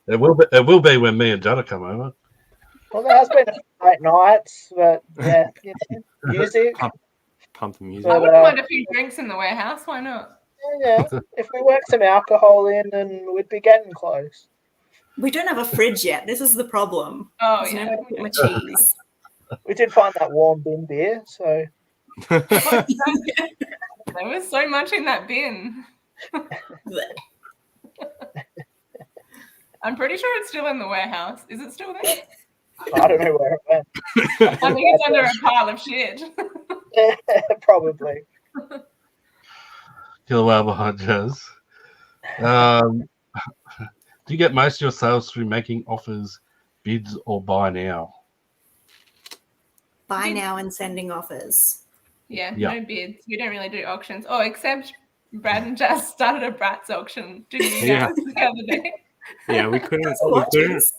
It will be when me and Jada come over. Well, there has been a few late nights, but yeah, music. Pump the music. I But, wouldn't mind a few drinks in the warehouse. Why not? Yeah, if we work some alcohol in, then we'd be getting close. We don't have a fridge yet. This is the problem. Oh, There's yeah. nowhere to put my cheese. We did find that warm bin beer, so There was so much in that bin. I'm pretty sure it's still in the warehouse. Is it still there? I don't know where it went. I think it's under a pile of shit. Probably. Kill well behind Jazz. Do you get most of your sales through making offers, bids, or buy now? Buy now and sending offers. Yeah, Yeah. no bids. We don't really do auctions. Oh, except Brad and Jazz started a Bratz auction. Didn't you Yeah. guys the other day? Yeah, we couldn't. That's a lot, James.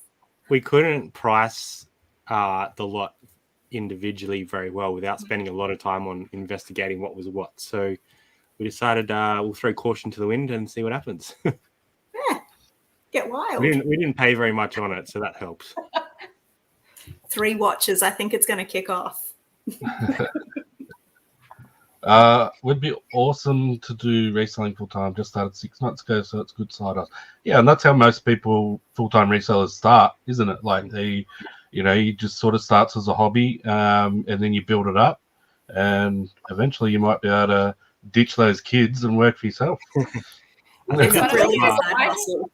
We couldn't price the lot individually very well without spending a lot of time on investigating what was what. So we decided we'll throw caution to the wind and see what happens. Yeah. Get wild. we didn't pay very much on it, so that helps. 3 watches. I think it's going to kick off. Would be awesome to do reselling full time. Just started 6 months ago, so it's good side hustle. Yeah, and that's how most people full time resellers start, isn't it? Like you just sort of starts as a hobby, and then you build it up, and eventually you might be able to ditch those kids and work for yourself. I think It's a that's brilliant I- side hustle.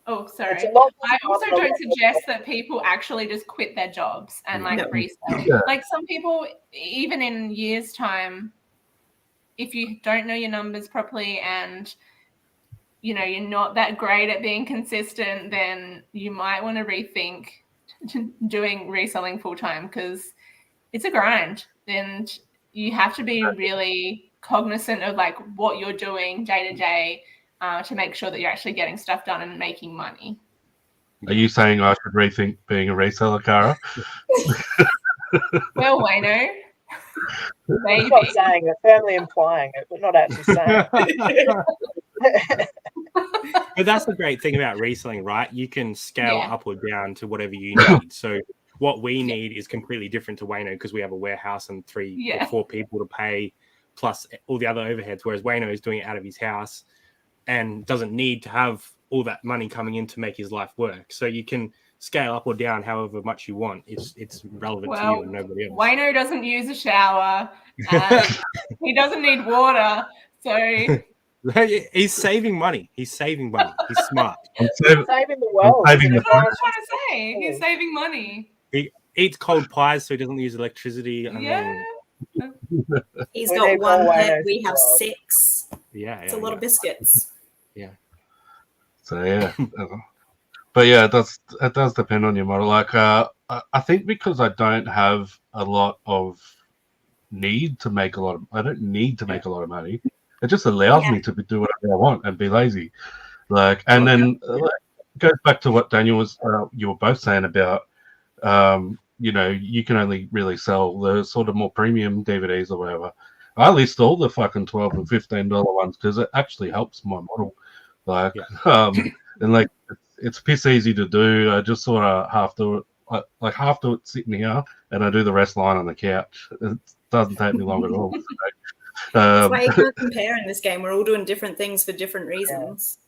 Oh, sorry. It's a lot. I also don't suggest that people actually just quit their jobs and like No. resell. Yeah. Like some people, even in years' time, if you don't know your numbers properly and you're not that great at being consistent, then you might want to rethink doing reselling full time because it's a grind and you have to be really cognizant of like what you're doing day to day to make sure that you're actually getting stuff done and making money. Are you saying I should rethink being a reseller, Cara? Well, Wayno, I'm not saying it, firmly implying it, but not actually saying it. But that's the great thing about reselling, right? You can scale Yeah. up or down to whatever you need. So what we need is completely different to Wayno because we have a warehouse and 3 Yeah. or 4 people to pay, plus all the other overheads. Whereas Wayno is doing it out of his house and doesn't need to have all that money coming in to make his life work. So you can scale up or down however much you want. It's relevant to you and nobody else. Wayno doesn't use a shower. He doesn't need water. So He's saving money. He's saving money. He's smart. I'm saving, Saving the world. saving isn't the it? that's what I was trying to say. He's saving money. He eats cold pies so he doesn't use electricity. I Yeah. mean, He's We got need 1 more pet. Waynos We as have well. 6. yeah. It's a lot of biscuits. So yeah, but yeah, it does depend on your model. Like, I think because I don't have a lot of need to make I don't need to make a lot of money. It just allows Yeah. me to do whatever I want and be lazy. Like, and then it goes back to what Daniel was, you were both saying about, you can only really sell the sort of more premium DVDs or whatever. I list all the fucking $12 and $15 ones because it actually helps my model. Like, and like it's piss easy to do. I just sort of half do it, like half do it sitting here, and I do the rest lying on the couch. It doesn't take me long at all. That's why you can't compare in this game. We're all doing different things for different reasons.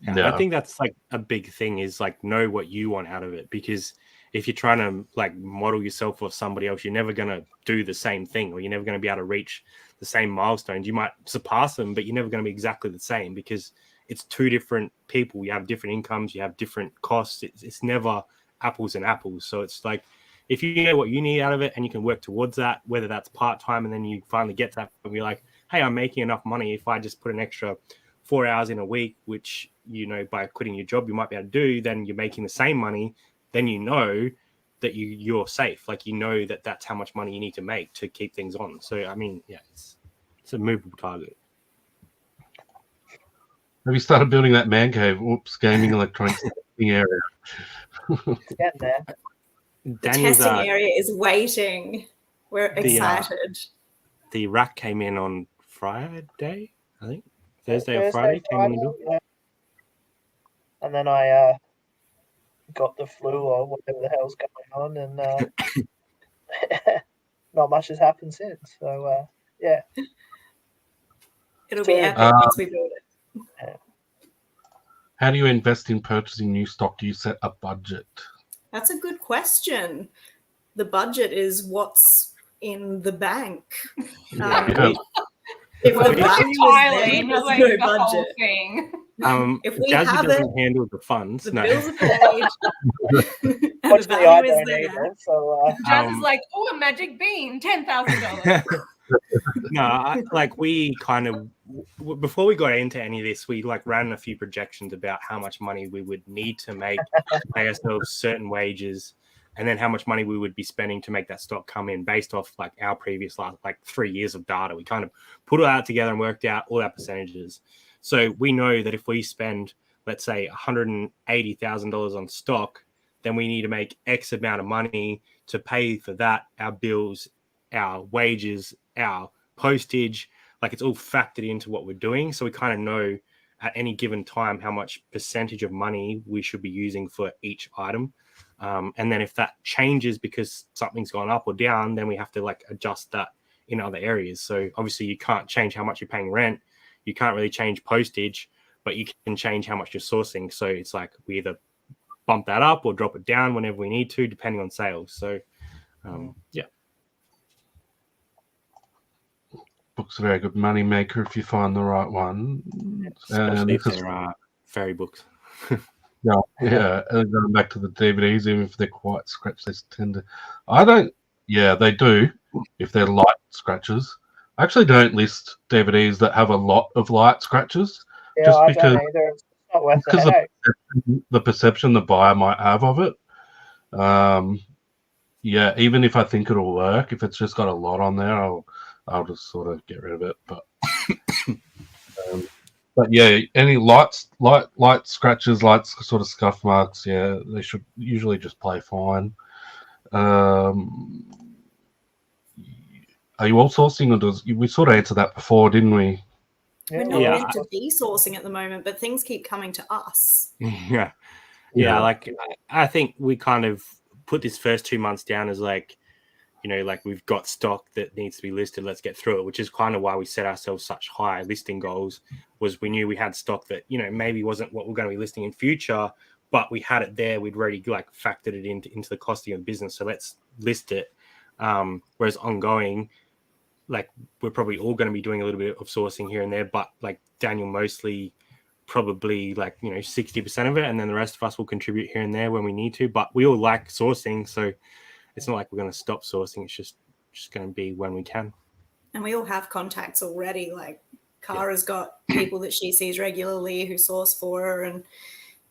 Yeah, I think that's like a big thing is like know what you want out of it, because if you're trying to like model yourself or somebody else, you're never going to do the same thing, or you're never going to be able to reach the same milestones. You might surpass them, but you're never going to be exactly the same because it's 2 different people. You have different incomes, you have different costs. It's never apples and apples. So it's like if you know what you need out of it and you can work towards that, whether that's part-time and then you finally get to that and you're like, hey, I'm making enough money if I just put an extra 4 hours in a week, which, by quitting your job, you might be able to do, then you're making the same money. Then you know that you're safe. Like, that that's how much money you need to make to keep things on. So, I mean, yeah, it's a movable target. Have you started building that man cave? Oops, gaming electronics area. It's getting there. The Daniel's testing area is waiting. We're excited. the rack came in on Friday, I think. Thursday or Friday came in the door. yeah. And then I got the flu or whatever the hell's going on, and not much has happened since. So yeah, It'll be epic once we build it. How do you invest in purchasing new stock? Do you set a budget? That's a good question. The budget is what's in the bank. If the value is there, there's no budget. If Jazzy doesn't handle the funds, the no. bills are paid. And Watch the me, I value is don't there. either. So Jazz is like, oh, a magic bean, $10,000. No, we kind of, before we got into any of this, we ran a few projections about how much money we would need to pay ourselves certain wages, and then how much money we would be spending to make that stock come in based off our previous 3 years of data. We kind of put it out together and worked out all our percentages. So we know that if we spend, let's say, $180,000 on stock, then we need to make X amount of money to pay for that, our bills, our wages, our postage. It's all factored into what we're doing. So we kind of know at any given time how much percentage of money we should be using for each item. And then if that changes because something's gone up or down, then we have to adjust that in other areas. So obviously you can't change how much you're paying rent. You can't really change postage, but you can change how much you're sourcing. So it's we either bump that up or drop it down whenever we need to, depending on sales. So yeah. Books are a very good money maker if you find the right one. Especially if they're fairy books. Yeah. And going back to the DVDs, even if they're quite scratched, they tend to. They do if they're light scratches. I actually don't list DVDs that have a lot of light scratches. yeah, just I because don't either. It's not worth the because headache. the perception the buyer might have of it. Even if I think it'll work, if it's just got a lot on there, I'll just sort of get rid of it. But yeah, any light scratches, light sort of scuff marks, yeah, they should usually just play fine. Are you all sourcing, or we sort of answered that before, didn't we? We're not meant to be sourcing at the moment, but things keep coming to us. Yeah. I think we kind of put this first 2 months down as we've got stock that needs to be listed. Let's get through it, which is kind of why we set ourselves such high listing goals. Was we knew we had stock that maybe wasn't what we're going to be listing in future, but we had it there. We'd already factored it into the costing of the business. So let's list it. Whereas ongoing, we're probably all going to be doing a little bit of sourcing here and there, but Daniel mostly probably 60% of it, and then the rest of us will contribute here and there when we need to. But we all like sourcing, so it's not like we're going to stop sourcing. It's just going to be when we can. And we all have contacts already. Cara's got people that she sees regularly who source for her, and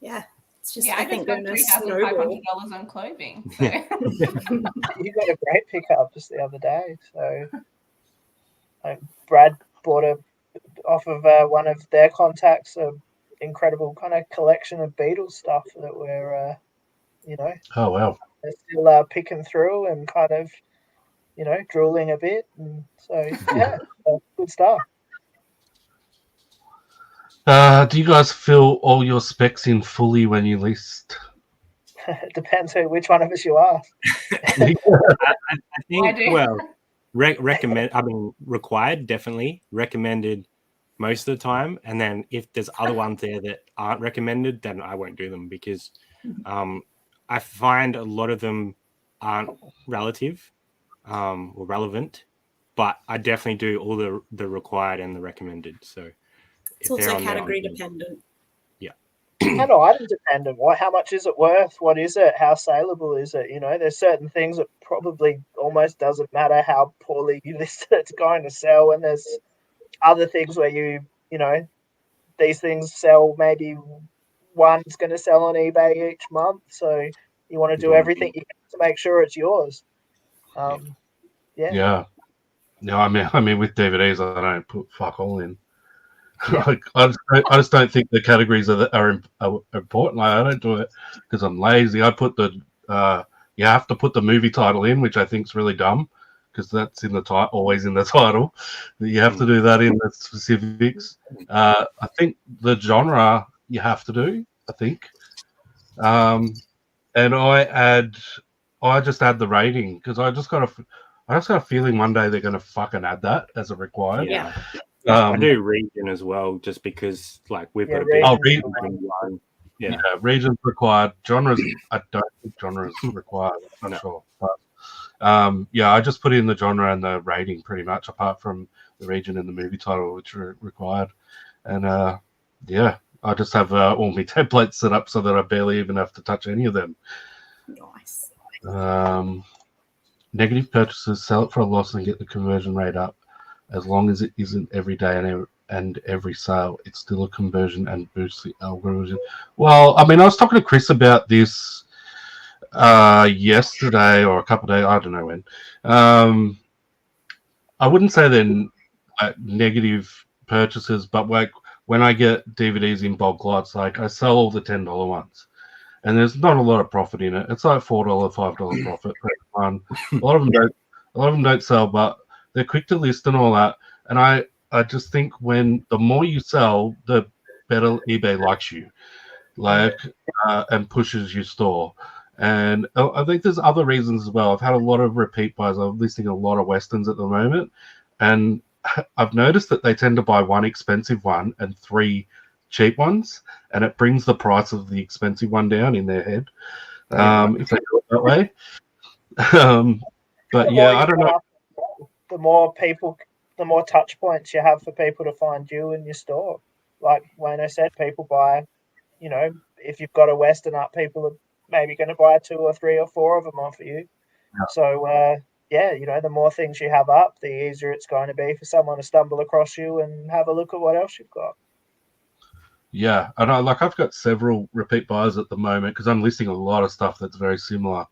it's just I think spent $3,500 on clothing. So. You got a great pickup just the other day. So Brad bought off of one of their contacts an incredible kind of collection of Beatles stuff that we're Oh wow. They're still picking through and kind of, drooling a bit. And so, good stuff. Do you guys fill all your specs in fully when you list? It depends which one of us you ask. I think, required, definitely. Recommended most of the time. And then if there's other ones there that aren't recommended, then I won't do them because I find a lot of them aren't relative or relevant, but I definitely do all the required and the recommended. So it's also category dependent. Yeah. And item dependent. How much is it worth? What is it? How saleable is it? There's certain things that probably almost doesn't matter how poorly you list it, it's going to sell. And there's other things where these things sell, maybe one's going to sell on eBay each month. So you want to do everything you can to make sure it's yours. Yeah. No, I mean, with DVDs, I don't put fuck all in. I just don't think the categories are important. I don't do it because I'm lazy. I put you have to put the movie title in, which I think is really dumb because that's in the title, always in the title. You have to do that in the specifics. I think the genre you have to do. I think, and I just add the rating because I just got a feeling one day they're going to fucking add that as a required. Yeah. I do region as well, just because like we've got a big region. one. Yeah, regions required. Genres, I don't think genres required. I'm not sure, but I just put in the genre and the rating pretty much, apart from the region and the movie title, which are required. And I just have all my templates set up so that I barely even have to touch any of them. Nice. Negative purchases, sell it for a loss and get the conversion rate up. As long as it isn't every day and every sale, it's still a conversion and boosts the algorithm. Well, I mean, I was talking to Chris about this yesterday or a couple of days, I don't know when. I wouldn't say they're negative purchases, but like when I get DVDs in bulk lots, like I sell all the $10 ones, and there's not a lot of profit in it. It's like $4, $5 profit per one. A lot of them don't sell, but they're quick to list and all that. And I just think when the more you sell, the better eBay likes you, and pushes your store. And I think there's other reasons as well. I've had a lot of repeat buys. I'm listing a lot of Westerns at the moment, and I've noticed that they tend to buy one expensive one and 3 cheap ones, and it brings the price of the expensive one down in their head, if they do it that way. But yeah, I don't know. The more touch points you have for people to find you in your store. Like Wayno said, people buy, if you've got a Western up, people are maybe going to buy 2 or 3 or 4 of them off of you. Yeah. So, the more things you have up, the easier it's going to be for someone to stumble across you and have a look at what else you've got. Yeah, and I've got several repeat buyers at the moment because I'm listing a lot of stuff that's very similar.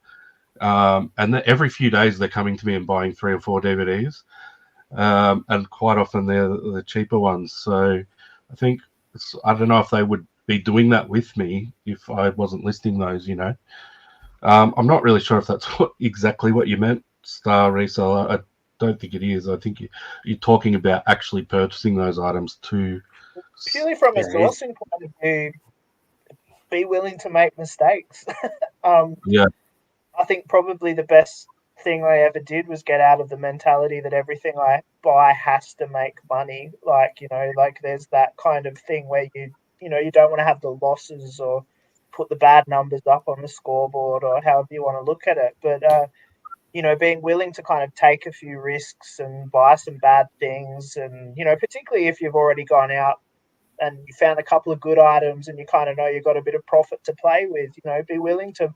And every few days they're coming to me and buying 3 or 4 DVDs. And quite often they're the cheaper ones. So I think I don't know if they would be doing that with me if I wasn't listing those. I'm not really sure if that's exactly what you meant, Star Reseller. I don't think it is. I think you're talking about actually purchasing those items too. Purely from a sourcing point of view, be willing to make mistakes. I think probably the best thing I ever did was get out of the mentality that everything I buy has to make money. Like there's that kind of thing where you don't want to have the losses or put the bad numbers up on the scoreboard or however you want to look at it. But, being willing to kind of take a few risks and buy some bad things. And, particularly if you've already gone out and you found a couple of good items and you kind of know you've got a bit of profit to play with, be willing to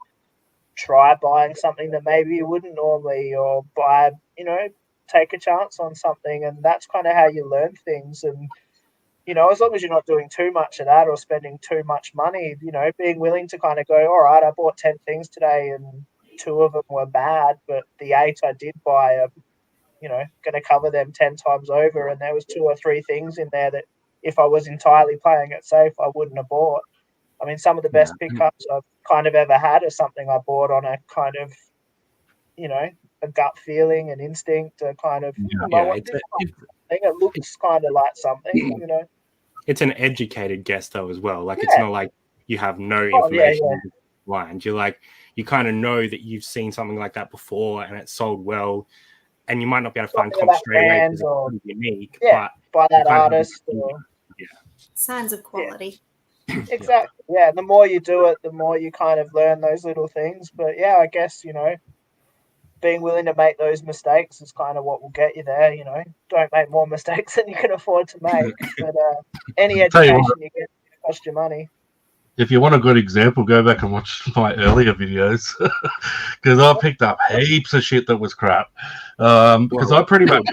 try buying something that maybe you wouldn't normally, or buy, take a chance on something. And that's kind of how you learn things. And, as long as you're not doing too much of that or spending too much money, being willing to kind of go, all right, I bought 10 things today and 2 of them were bad, but the 8 I did buy are, going to cover them 10 times over. And there was 2 or 3 things in there that if I was entirely playing it safe, I wouldn't have bought. I mean, some of the best pickups I've kind of ever had is something I bought on a kind of, a gut feeling, an instinct, a kind of, it looks kind of like something, It's an educated guess though as well. Like it's not like you have no information blind. You're like, you kind of know that you've seen something like that before and it sold well, and you might not be able to find comps straight away because it's unique. Yeah, but by that artist. Signs of quality. Exactly. Yeah, the more you do it, the more you kind of learn those little things. But yeah, I guess, being willing to make those mistakes is kind of what will get you there. Don't make more mistakes than you can afford to make. But any education you get cost you money. If you want a good example, go back and watch my earlier videos because I picked up heaps of shit that was crap. Because I pretty much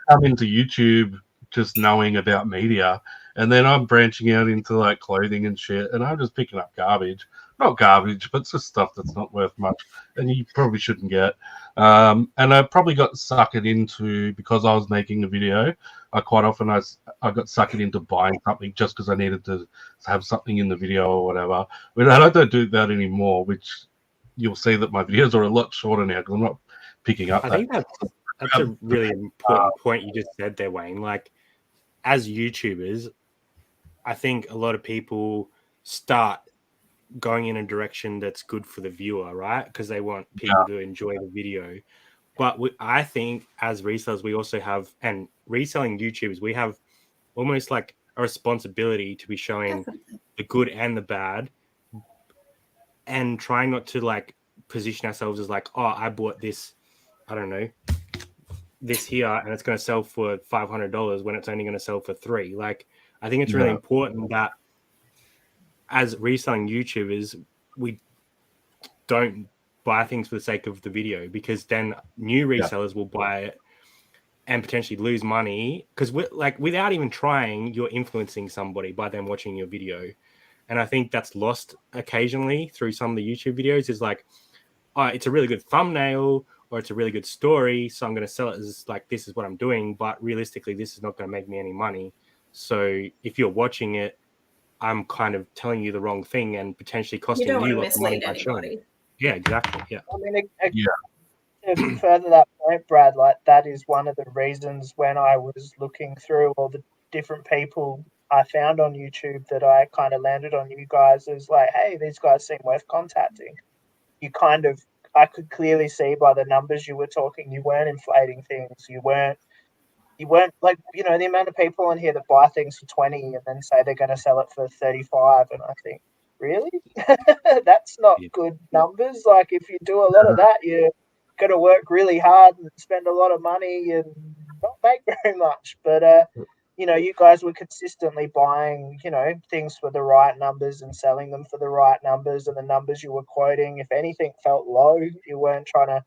come into YouTube just knowing about media, and then I'm branching out into like clothing and shit, and I'm just picking up garbage. Not garbage, but it's just stuff that's not worth much and you probably shouldn't get. And I probably got suckered into, because I was making a video, I got suckered into buying something just because I needed to have something in the video or whatever. But I don't do that anymore, which you'll see that my videos are a lot shorter now because I'm not picking up. I think that's a really important point you just said there, Wayne. Like, as YouTubers, I think a lot of people start going in a direction that's good for the viewer, right? Because they want people to enjoy the video. But I think as resellers, we also have, and reselling YouTubers, we have almost like a responsibility to be showing the good and the bad, and trying not to like position ourselves as like, oh, I bought this, I don't know, this here, and it's going to sell for $500 when it's only going to sell for $3. Like, I think it's really important that as reselling YouTubers, we don't buy things for the sake of the video, because then new resellers will buy it and potentially lose money, because like without even trying, you're influencing somebody by them watching your video. And I think that's lost occasionally through some of the YouTube videos, is like, oh, it's a really good thumbnail or it's a really good story, so I'm going to sell it as like, this is what I'm doing, but realistically this is not going to make me any money. So if you're watching it, I'm kind of telling you the wrong thing and potentially costing you lots of money by showing it. Yeah, exactly. Yeah. I mean, to further that point, Brad, like that is one of the reasons when I was looking through all the different people I found on YouTube that I kind of landed on you guys as like, hey, these guys seem worth contacting. I could clearly see by the numbers you were talking, you weren't inflating things. You weren't like, you know, the amount of people on here that buy things for 20 and then say they're going to sell it for 35. And I think, really? That's not good numbers. Like, if you do a lot of that, you're going to work really hard and spend a lot of money and not make very much. But, you know, you guys were consistently buying, you know, things for the right numbers and selling them for the right numbers. And the numbers you were quoting, if anything, felt low. You weren't trying to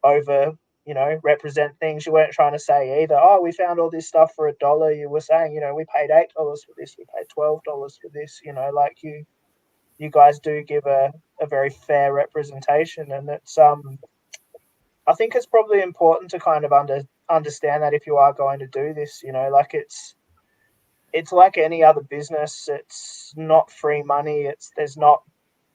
over, you know, represent things. You weren't trying to say either, oh, we found all this stuff for $1. You were saying, you know, we paid $8 for this, we paid $12 for this, you know, like you guys do give a very fair representation. And it's I think it's probably important to kind of understand that if you are going to do this, you know, like it's like any other business. It's not free money. There's not,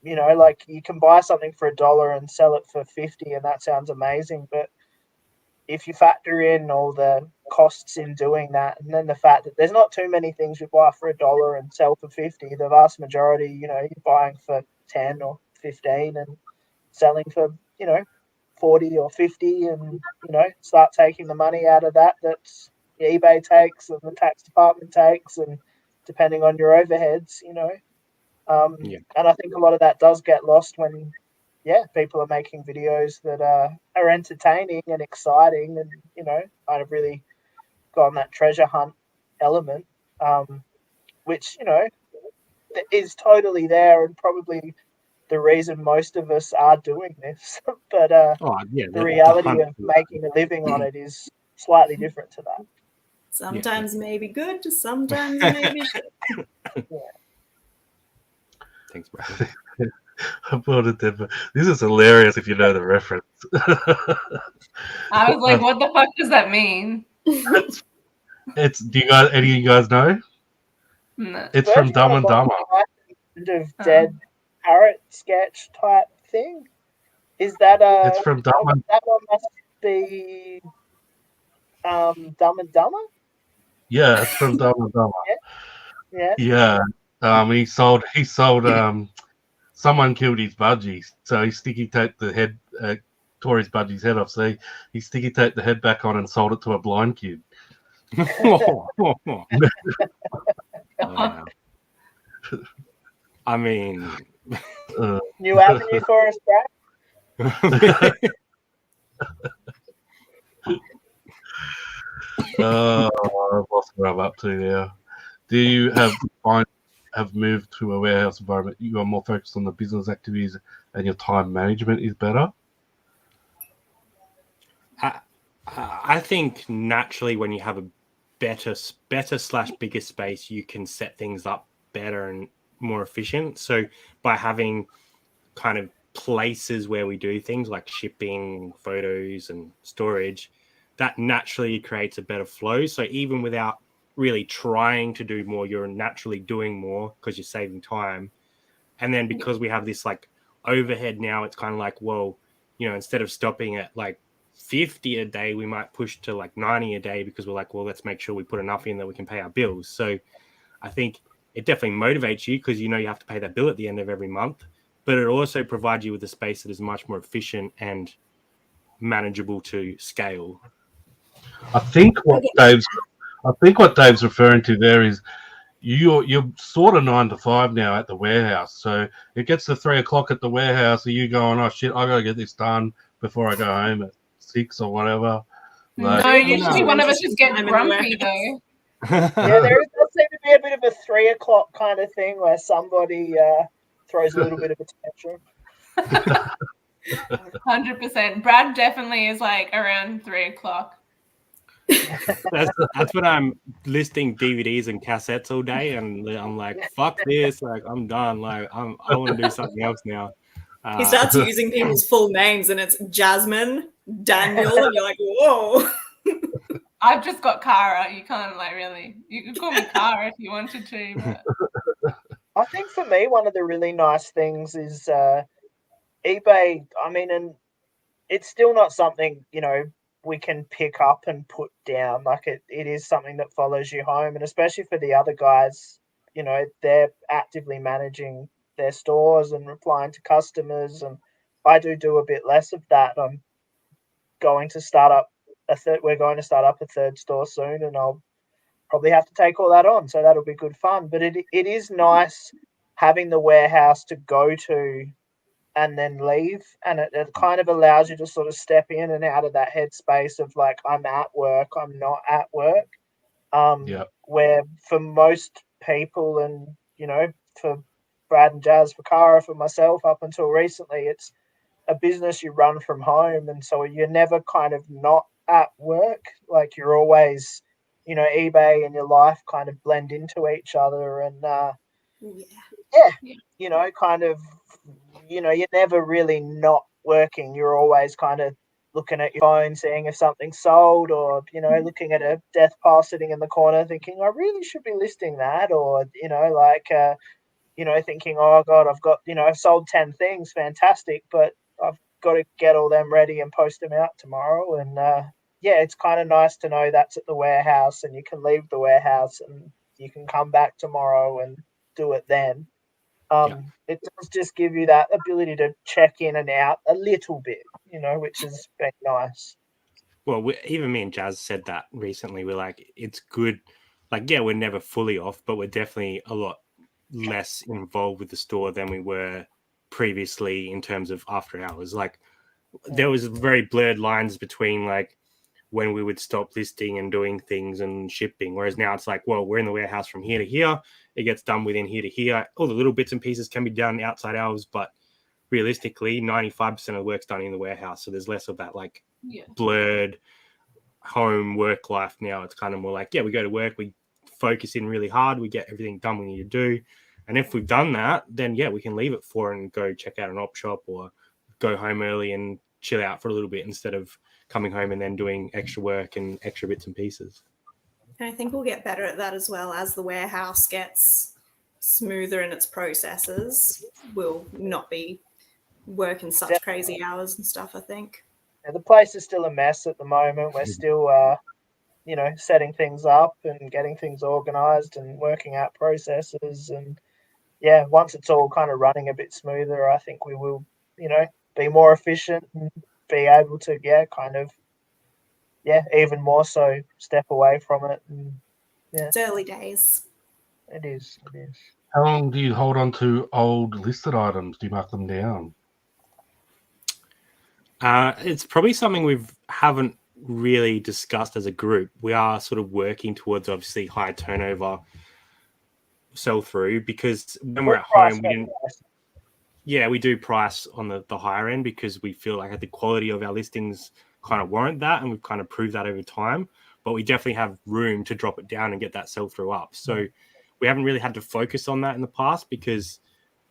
you know, like you can buy something for $1 and sell it for 50, and that sounds amazing. But if you factor in all the costs in doing that, and then the fact that there's not too many things you buy for $1 and sell for 50, the vast majority, you know, you're buying for 10 or 15 and selling for, you know, 40 or 50, and, you know, start taking the money out of that's the eBay takes and the tax department takes, and depending on your overheads, you know. And I think a lot of that does get lost when, people are making videos that are entertaining and exciting and, you know, kind of really got on that treasure hunt element, which, you know, is totally there and probably the reason most of us are doing this. But the reality of making a living on it is slightly different to that. Sometimes maybe good, sometimes maybe shit. Thanks, bro. This is hilarious if you know the reference. I was like, what the fuck does that mean? It's do you guys, any of you guys know? No. It's from Dumb and Dumber. Kind of dead parrot sketch type thing. Is that It's from Dumb and that one must be Dumb and Dumber? Yeah, it's from Dumb and Dumber. Yeah. He sold someone killed his budgie, so he sticky taped the head, tore his budgie's head off, so he sticky taped the head back on and sold it to a blind kid. Wow. I mean, New avenue for us, Brad? I've lost what I'm up to now. Do you have moved to a warehouse environment? You are more focused on the business activities and your time management is better? I think naturally when you have a better / bigger space, you can set things up better and more efficient. So by having kind of places where we do things like shipping, photos and storage, that naturally creates a better flow. So even without really trying to do more, you're naturally doing more because you're saving time. And then because we have this like overhead now, it's kind of like, well, you know, instead of stopping at like 50 a day, we might push to like 90 a day because we're like, well, let's make sure we put enough in that we can pay our bills. So I think it definitely motivates you because you know you have to pay that bill at the end of every month. But it also provides you with a space that is much more efficient and manageable to scale. I think what Dave's referring to there is you're sort of 9 to 5 now at the warehouse. So it gets to 3 o'clock at the warehouse, and you going, oh shit, I gotta get this done before I go home at 6 or whatever. Like, No, usually one of us just get grumpy though. Yeah, there does seem to be a bit of a 3 o'clock kind of thing where somebody throws a little bit of a tantrum. 100%. Brad definitely is like around 3 o'clock. That's when I'm listing DVDs and cassettes all day, and I'm like, "Fuck this! Like, I'm done. Like, I want to do something else now." He starts using people's full names, and it's Jasmine, Daniel, and you're like, "Whoa!" I've just got Cara. You can't like really. You could call me Cara if you wanted to. But... I think for me, one of the really nice things is eBay. I mean, and it's still not something we can pick up and put down. Like it is something that follows you home, and especially for the other guys, they're actively managing their stores and replying to customers, and I do a bit less of that. I'm going to start up we're going to start up a third store soon, and I'll probably have to take all that on, so that'll be good fun. But it is nice having the warehouse to go to and then leave, and it kind of allows you to sort of step in and out of that headspace of like, I'm at work, I'm not at work. Where for most people, and for Brad and Jazz, for Cara, for myself, up until recently, it's a business you run from home, and so you're never kind of not at work. Like you're always, eBay and your life kind of blend into each other, and kind of, you're never really not working. You're always kind of looking at your phone, seeing if something's sold, or, looking at a death pile sitting in the corner thinking, I really should be listing that, or, thinking, oh God, I've got, I've sold 10 things, fantastic, but I've got to get all them ready and post them out tomorrow. And it's kind of nice to know that's at the warehouse, and you can leave the warehouse and you can come back tomorrow and do it then. It does just give you that ability to check in and out a little bit, which has been nice. Well, even me and Jazz said that recently. We're like, it's good. Like, yeah, we're never fully off, but we're definitely a lot less involved with the store than we were previously in terms of after hours. Like, there was very blurred lines between like when we would stop listing and doing things and shipping, whereas now it's like, well, we're in the warehouse from here to here, it gets done within here to here. All the little bits and pieces can be done outside hours, but realistically 95% of the work's done in the warehouse, so there's less of that like blurred home work life. Now it's kind of more like, we go to work, we focus in really hard, we get everything done we need to do, and if we've done that, then we can leave at 4 and go check out an op shop, or go home early and chill out for a little bit instead of coming home and then doing extra work and extra bits and pieces. And I think we'll get better at that as well as the warehouse gets smoother in its processes. We'll not be working such crazy hours and stuff, I think. Yeah, the place is still a mess at the moment. We're still, setting things up and getting things organized and working out processes. And once it's all kind of running a bit smoother, I think we will, be more efficient and be able to, even more so step away from it. And, It's early days. It is. How long do you hold on to old listed items? Do you mark them down? It's probably something we haven't really discussed as a group. We are sort of working towards obviously high turnover sell through, because when we're at home, we do price on the higher end because we feel like the quality of our listings kind of warrant that, and we've kind of proved that over time. But we definitely have room to drop it down and get that sell through up. So we haven't really had to focus on that in the past because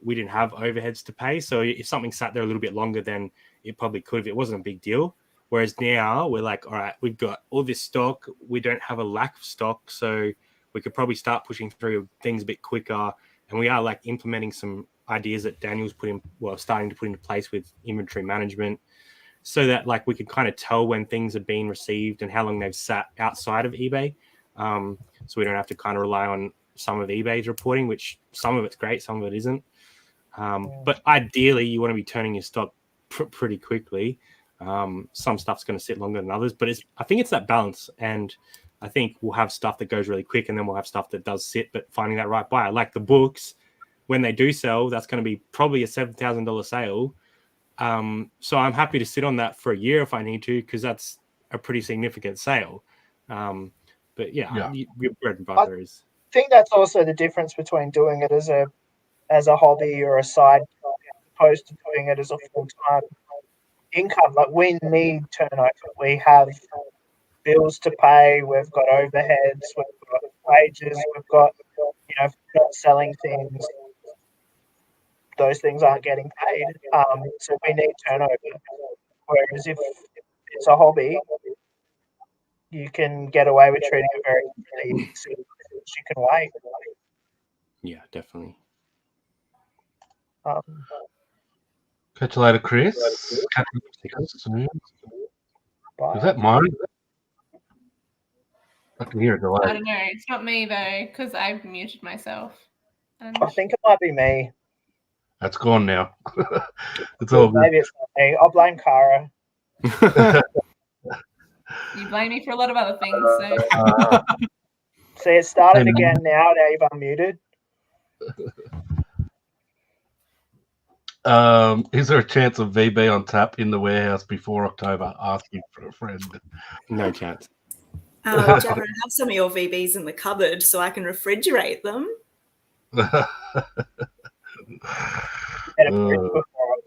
we didn't have overheads to pay. So if something sat there a little bit longer, then it probably could have. It wasn't a big deal. Whereas now we're like, all right, we've got all this stock. We don't have a lack of stock. So we could probably start pushing through things a bit quicker. And we are like implementing some ideas that Daniel's starting to put into place with inventory management, so that like we can kind of tell when things are being received and how long they've sat outside of eBay. So we don't have to kind of rely on some of eBay's reporting, which some of it's great, some of it isn't. But ideally, you want to be turning your stock pretty quickly. Some stuff's going to sit longer than others, but I think it's that balance. And I think we'll have stuff that goes really quick, and then we'll have stuff that does sit, but finding that right buyer. Like the books, when they do sell, that's going to be probably a $7,000 sale. So I'm happy to sit on that for a year if I need to, because that's a pretty significant sale. But yeah. Your bread and butter is. I think that's also the difference between doing it as a hobby or a side, as opposed to doing it as a full-time income. Like, we need turnover. We have bills to pay. We've got overheads. We've got wages. We've got, if we're not selling things, those things aren't getting paid. So we need turnover. Whereas if it's a hobby, you can get away with treating it very differently. You can wait. Yeah, definitely. Catch you later, Chris. Catch you soon. Bye. Is that mine? I can hear a delay. I don't know. It's not me though, because I've muted myself. And I think it might be me. That's gone now. It's all good. Maybe it's not me. I'll blame Cara. you blame me for a lot of other things. So See, it started again now. Now you've unmuted. Is there a chance of VB on tap in the warehouse before October? Asking for a friend. No chance. Jared, I have some of your VBs in the cupboard so I can refrigerate them. Before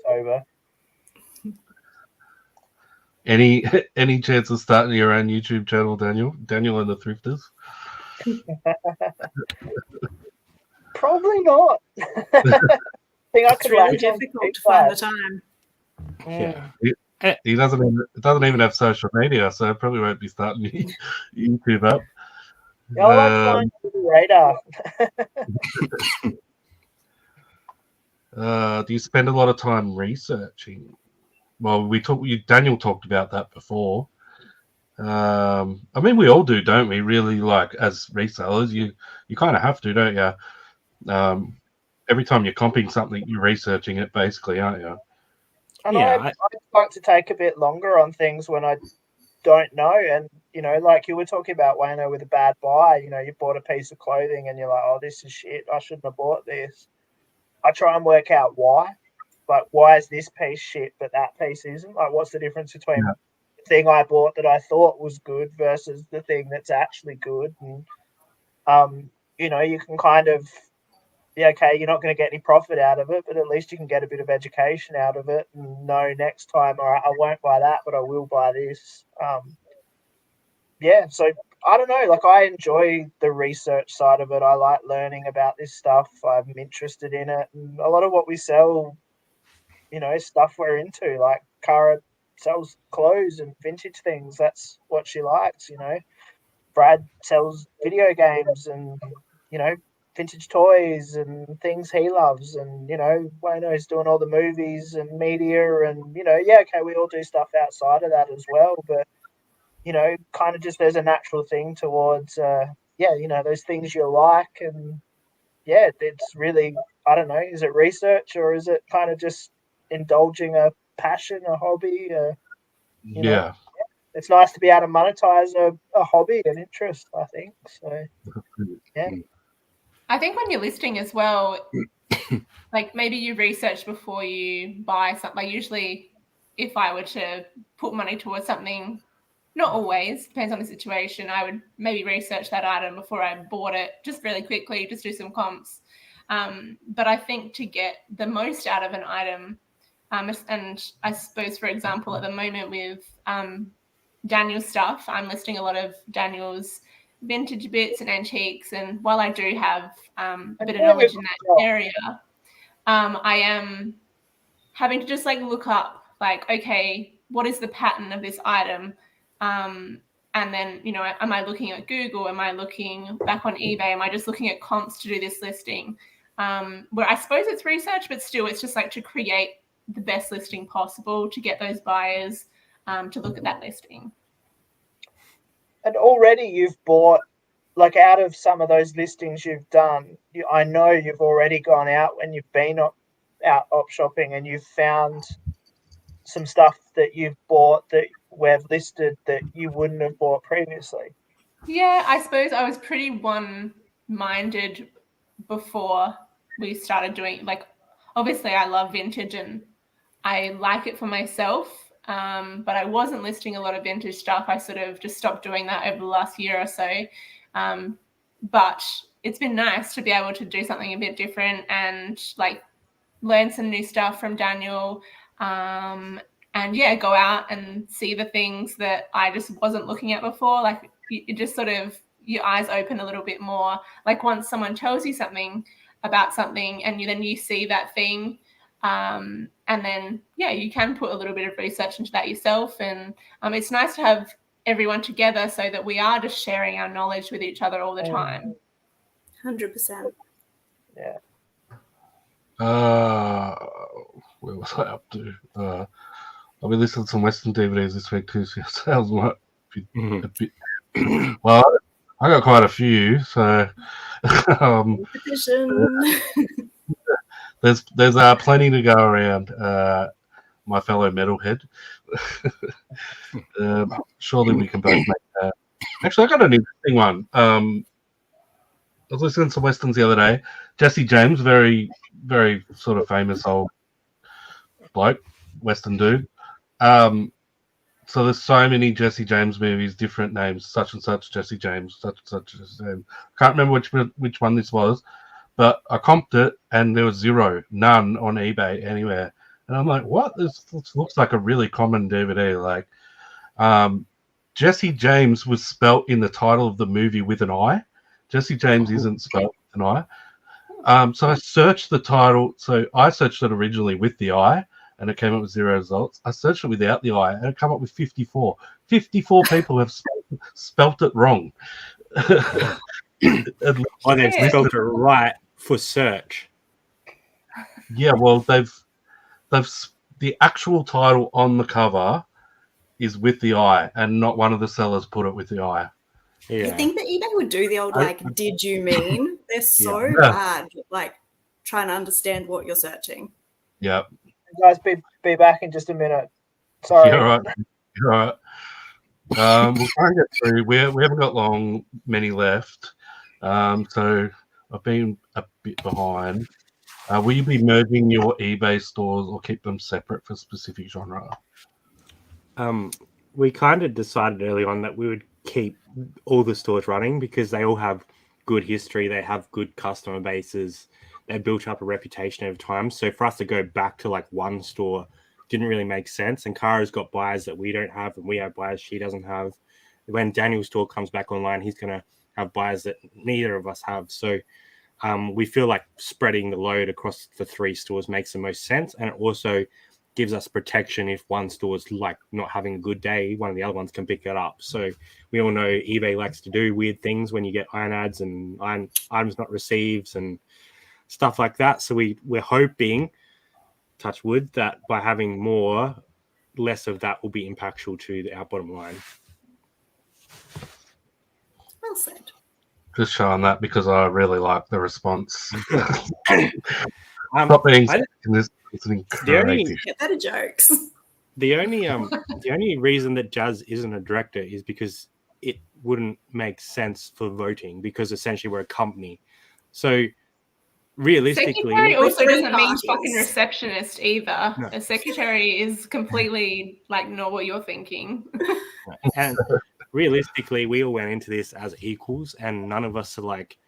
October. Any chance of starting your own YouTube channel, Daniel? Daniel and the Thrifters? Probably not. It's really difficult to find the time. Yeah. He doesn't even have social media, so I probably won't be starting YouTube up. I like flying under the radar. Do you spend a lot of time researching? Well, Daniel talked about that before. I mean, we all do, don't we? Really, like as resellers, you kind of have to, don't you? Every time you're comping something, you're researching it, basically, aren't you? And I like to take a bit longer on things when I don't know. And, like you were talking about, Wayno, with a bad buy, you bought a piece of clothing and you're like, oh, this is shit. I shouldn't have bought this. I try and work out why. Like, why is this piece shit, but that piece isn't? Like, what's the difference between the thing I bought that I thought was good versus the thing that's actually good? And, you can kind of, okay, you're not going to get any profit out of it, but at least you can get a bit of education out of it and know next time, all right, I won't buy that, but I will buy this. So I don't know, like, I enjoy the research side of it. I like learning about this stuff. I'm interested in it. And a lot of what we sell, is stuff we're into. Like, Cara sells clothes and vintage things. That's what she likes, Brad sells video games and, vintage toys and things he loves, and Wayno's doing all the movies and media, and we all do stuff outside of that as well, but kind of just there's a natural thing towards those things you like, and it's really, I don't know, is it research or is it kind of just indulging a passion, a hobby? It's nice to be able to monetize a hobby, an interest, I think. So I think when you're listing as well, like maybe you research before you buy something. Like usually if I were to put money towards something, not always, depends on the situation, I would maybe research that item before I bought it, just really quickly, just do some comps. But I think to get the most out of an item, and I suppose, for example, at the moment with Daniel's stuff, I'm listing a lot of Daniel's vintage bits and antiques, and while I do have a bit of knowledge in that area, I am having to just like look up, like, okay, what is the pattern of this item, and then am I looking at Google, am I looking back on eBay, am I just looking at comps to do this listing, where I suppose it's research, but still it's just like to create the best listing possible to get those buyers to look at that listing. And already you've bought like out of some of those listings you've done, I know you've already gone out when you've been out op shopping and you've found some stuff that you've bought that we've listed that you wouldn't have bought previously. Yeah, I suppose I was pretty one-minded before we started doing, like, obviously I love vintage and I like it for myself, but I wasn't listing a lot of vintage stuff. I sort of just stopped doing that over the last year or so. But it's been nice to be able to do something a bit different and like learn some new stuff from Daniel. And yeah, go out and see the things that I just wasn't looking at before. Like it just sort of, your eyes open a little bit more. Like once someone tells you something about something and then you see that thing, and then, yeah, you can put a little bit of research into that yourself. And it's nice to have everyone together so that we are just sharing our knowledge with each other all the time. 100%. Yeah. Where was I up to? I'll be listening to some Western DVDs this week too, so your sales might be a bit. Well, I got quite a few, so there's plenty to go around. My fellow metalhead. Surely we can both make that. Actually, I got an interesting one. I was listening to Westerns the other day. Jesse James, very, very sort of famous old bloke, Western dude. So there's so many Jesse James movies, different names, such and such Jesse James, such and such Jesse James. Can't remember which one this was, but I comped it and there was none on eBay anywhere. And I'm like, what? This looks like a really common DVD. Like, Jesse James was spelt in the title of the movie with an I. Jesse James isn't spelt with an I. So I searched the title. So I searched it originally with the I, and it came up with 0 results. I searched it without the I, and it came up with 54. 54 people have spelt it wrong. Oh, they've spelt it right for search. Yeah, well, they've the actual title on the cover is with the I, and not one of the sellers put it with the I. Yeah. You think that eBay would do the old did you mean? They're so bad at like trying to understand what you're searching. Yep. Guys, be back in just a minute. Sorry. You're right. You're right. We'll try and get through. We haven't got many left. So I've been a bit behind. Will you be merging your eBay stores or keep them separate for specific genre? We kind of decided early on that we would keep all the stores running because they all have good history. They have good customer bases. They built up a reputation over time. So for us to go back to like one store didn't really make sense. And Cara's got buyers that we don't have, and we have buyers she doesn't have. When Daniel's store comes back online, he's going to have buyers that neither of us have. So we feel like spreading the load across the 3 stores makes the most sense. And it also gives us protection if one store is like not having a good day, one of the other ones can pick it up. So we all know eBay likes to do weird things when you get iron ads and items not received and stuff like that. So we're hoping, touch wood, that by having more, less of that will be impactful to our bottom line. Well said. Just showing that because I really like the response. Stop being Get better jokes. The only reason that Jazz isn't a director is because it wouldn't make sense for voting, because essentially we're a company. So realistically, secretary also doesn't mean fucking receptionist either. No. A secretary is completely like not what you're thinking. And realistically, we all went into this as equals, and none of us are like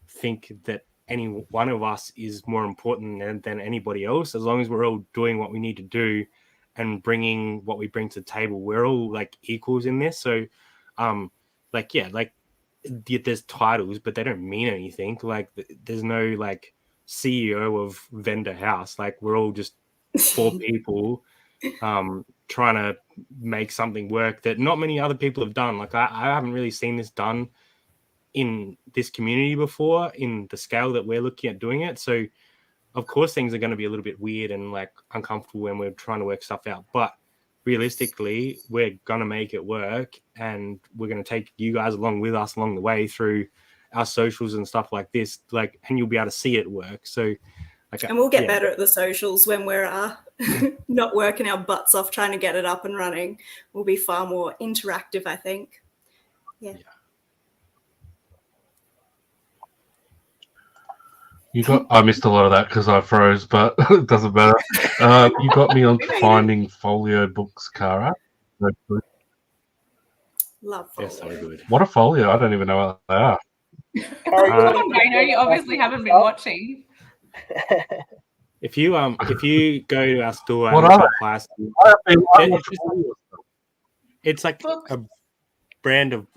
think that any one of us is more important than anybody else. As long as we're all doing what we need to do and bringing what we bring to the table, we're all like equals in this. So, there's titles, but they don't mean anything. Like, there's no like CEO of Vendor House. Like, we're all just 4 people trying to make something work that not many other people have done. Like, I haven't really seen this done in this community before in the scale that we're looking at doing it. So of course things are going to be a little bit weird and like uncomfortable when we're trying to work stuff out, but realistically, we're gonna make it work, and we're gonna take you guys along with us along the way through our socials and stuff like this. Like, and you'll be able to see it work. So, like, And we'll get better at the socials when we're not working our butts off trying to get it up and running. We'll be far more interactive, I think. Yeah. I missed a lot of that because I froze, but it doesn't matter. You got me on finding folio books, Cara. Love They're folio. so good. What a folio! I don't even know what they are. Wayno, you obviously haven't been watching. If you go to our store What and are shop they? Plastic, I it's like a brand of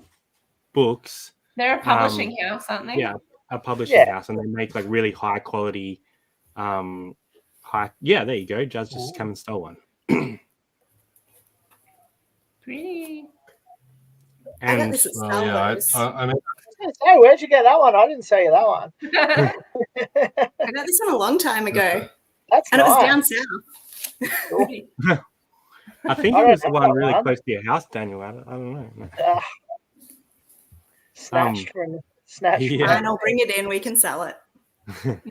books. They're a publishing house, aren't they? Yeah, a publishing house, and they make like really high quality. Yeah, there you go. Jazz just come and stole one. Pretty. I got And this at yeah, Salvo's. I mean, Hey, where'd you get that one? I didn't sell you that one. I got this one a long time ago, That's and it was nice. down south. I think I it don't was the have one that really one. close to your house, Daniel. I don't know. Snatched from snatched. Yeah. Fine, I'll bring it in. We can sell it.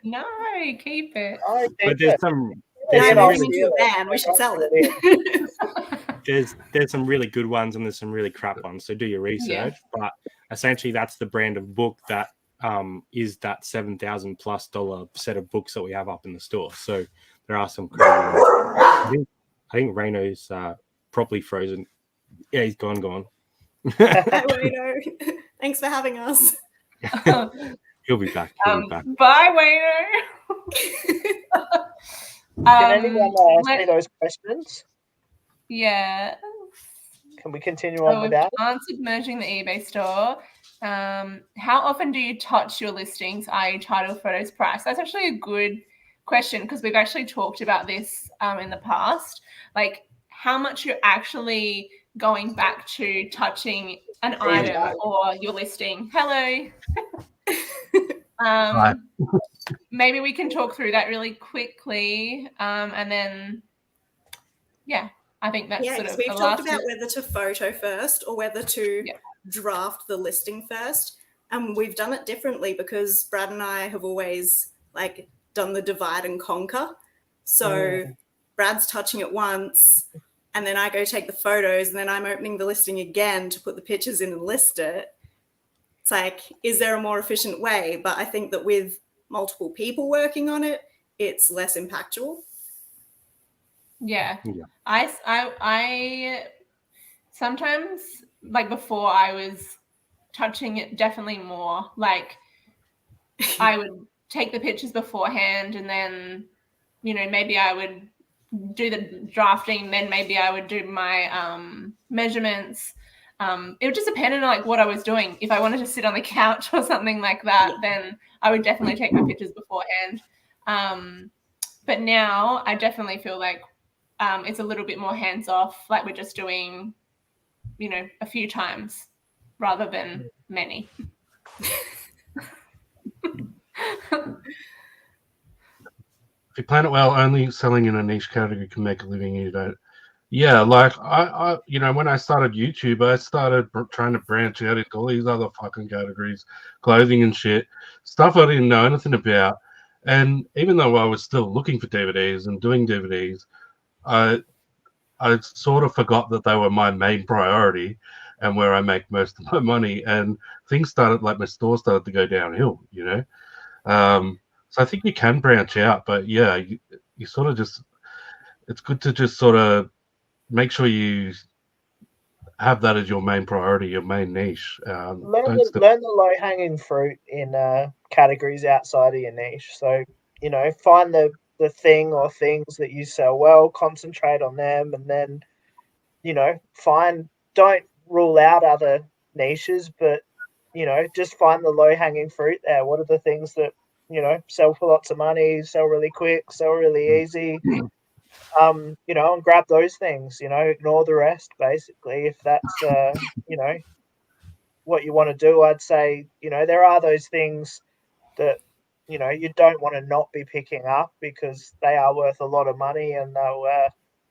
No, keep it. But there's some No, I'm I'll moving see into a it. van. We should sell it. there's some really good ones and there's some really crap ones. So do your research. But essentially, that's the brand of book that is that $7,000+ set of books that we have up in the store. So there are some crazy ones. I think Wayno's properly frozen. Yeah, he's gone. Hi, Wayno. Thanks for having us. He'll be back. Bye, Wayno. Can anyone ask me those questions? Yeah. Can we continue on So with we've that? answered merging the eBay store. How often do you touch your listings, i.e. title, photos, price? That's actually a good question because we've actually talked about this in the past. Like how much you're actually going back to touching an item or your listing. Hello. Maybe we can talk through that really quickly. And then, I think that's sort of we've the talked last about whether to photo first or whether to draft the listing first. And we've done it differently because Brad and I have always like done the divide and conquer. So Brad's touching it once and then I go take the photos and then I'm opening the listing again to put the pictures in and list it. It's like, is there a more efficient way? But I think that with multiple people working on it, it's less impactful. Yeah. I sometimes, like before I was touching it definitely more. Like I would take the pictures beforehand and then, maybe I would do the drafting, then maybe I would do my measurements. It would just depend on like what I was doing. If I wanted to sit on the couch or something like that, then I would definitely take my pictures beforehand. But now I definitely feel like it's a little bit more hands off, like we're just doing, a few times rather than many. if you plan it well, only selling in a niche category can make a living. You don't. Yeah, like I when I started YouTube, I started trying to branch out into all these other fucking categories, clothing and shit, stuff I didn't know anything about. And even though I was still looking for DVDs and doing DVDs, I sort of forgot that they were my main priority and where I make most of my money. And things started, like my store started to go downhill, So I think you can branch out, but yeah, you sort of just, it's good to just sort of make sure you have that as your main priority, your main niche. Learn the low-hanging fruit in categories outside of your niche. So, find the thing or things that you sell well, concentrate on them, and then, don't rule out other niches, but, just find the low-hanging fruit there. What are the things that, sell for lots of money, sell really quick, sell really easy, and grab those things, ignore the rest, basically. If that's, what you want to do, I'd say, there are those things that, you don't want to not be picking up because they are worth a lot of money and they'll,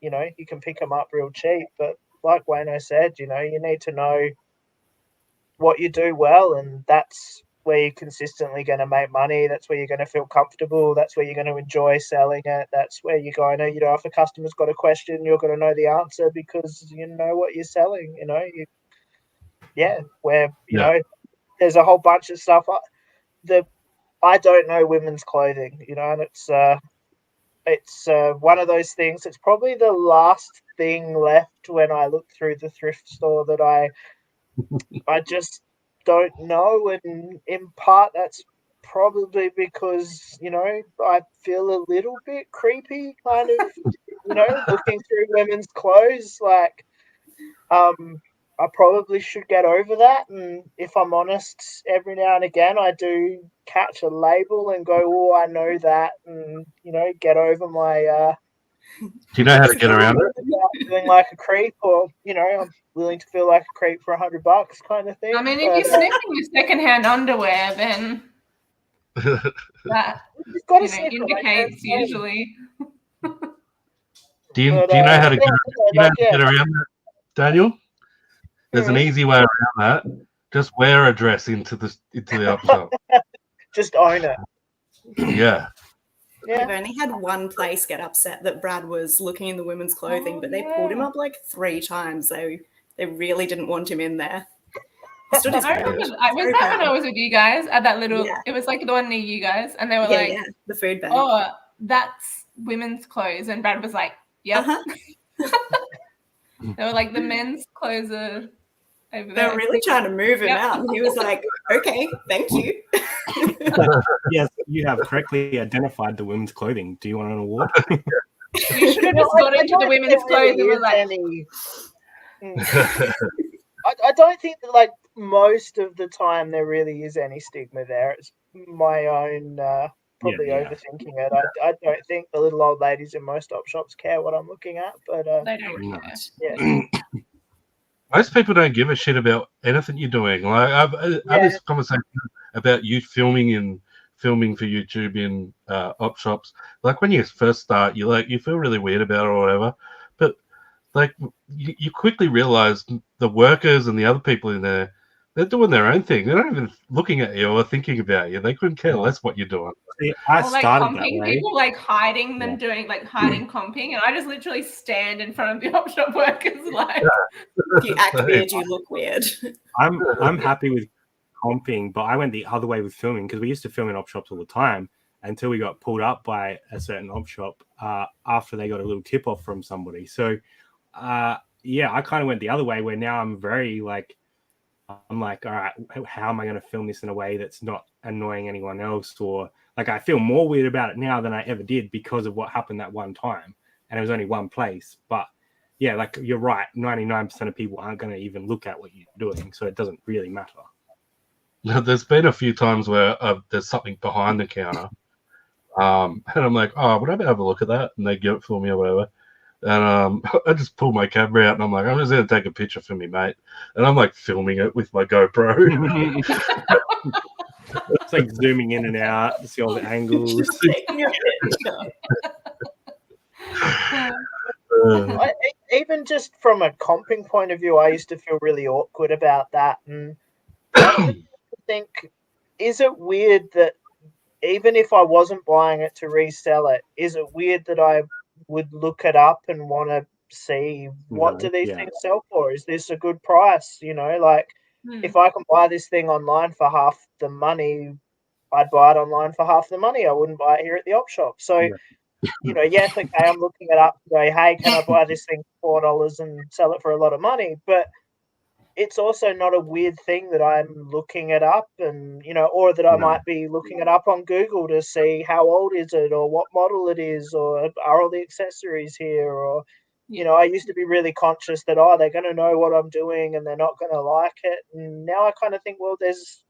you can pick them up real cheap. But like Wayno said, you need to know what you do well, and that's where you're consistently going to make money. That's where you're going to feel comfortable. That's where you're going to enjoy selling it. That's where you're going to, if a customer's got a question, you're going to know the answer because you know what you're selling. There's a whole bunch of stuff. I don't know women's clothing, and it's one of those things. It's probably the last thing left when I look through the thrift store that I just don't know, and in part that's probably because I feel a little bit creepy, kind of, looking through women's clothes. Like, I probably should get over that, and if I'm honest, every now and again I do catch a label and go, "Oh, I know that," and get over my. Do you know how to get around it? Feeling like a creep, or I'm willing to feel like a creep for $100, kind of thing. I mean, if you're sniffing your secondhand underwear, then that indicates usually. Do you know how to get around that, Daniel? There's an easy way around that. Just wear a dress into the up shop. Just own it. Yeah. I've only had one place get upset that Brad was looking in the women's clothing, but they pulled him up like 3 times. They really didn't want him in there. I remember, was that when I was with you guys at that little? Yeah. It was like the one near you guys, and they were the food bag. Oh, that's women's clothes, and Brad was like, "Yep." They were like, "The men's clothes are over there." They were really trying to move him out, and he was like, "Okay, thank you." Yes, you have correctly identified the women's clothing. Do you want an award? You should have just got into the women's clothes and were like. I don't think that, like, most of the time there really is any stigma there. It's my own probably overthinking it. I don't think the little old ladies in most op shops care what I'm looking at, but they don't care. Yeah. Most people don't give a shit about anything you're doing. Like, I've had this conversation about you filming for YouTube in op shops. Like, when you first start, you feel really weird about it or whatever, but like you quickly realize the workers and the other people in there, they're doing their own thing. They're not even looking at you or thinking about you. They couldn't care less what you're doing. See, I started comping, that way. people like hiding them doing hiding comping, and I just literally stand in front of the op shop workers like. If you act weird, you look weird. I'm happy with comping, but I went the other way with filming because we used to film in op shops all the time until we got pulled up by a certain op shop after they got a little tip off from somebody. So I kind of went the other way where now I'm very like, all right, how am I going to film this in a way that's not annoying anyone else? Or like, I feel more weird about it now than I ever did because of what happened that one time. And it was only one place. But yeah, like, you're right. 99% of people aren't going to even look at what you're doing. So it doesn't really matter. There's been a few times where there's something behind the counter. And I'm like, oh, would I be able to look at that? And they give it for me or whatever. And I just pull my camera out and I'm like, I'm just going to take a picture for me, mate. And I'm like filming it with my GoPro. It's like zooming in and out to see all the angles. Even just from a comping point of view, I used to feel really awkward about that. And I think, is it weird that even if I wasn't buying it to resell it, is it weird that I would look it up and want to see what do these things sell for? Is this a good price? If I can buy this thing online for half the money, I'd buy it online for half the money. I wouldn't buy it here at the op shop. So, yes, okay, I'm looking it up and go, hey, can I buy this thing for $4 and sell it for a lot of money? But it's also not a weird thing that I'm looking it up and, or that I might be looking it up on Google to see how old is it or what model it is or are all the accessories here or, I used to be really conscious that, they're going to know what I'm doing and they're not going to like it. And now I kind of think, well, there's,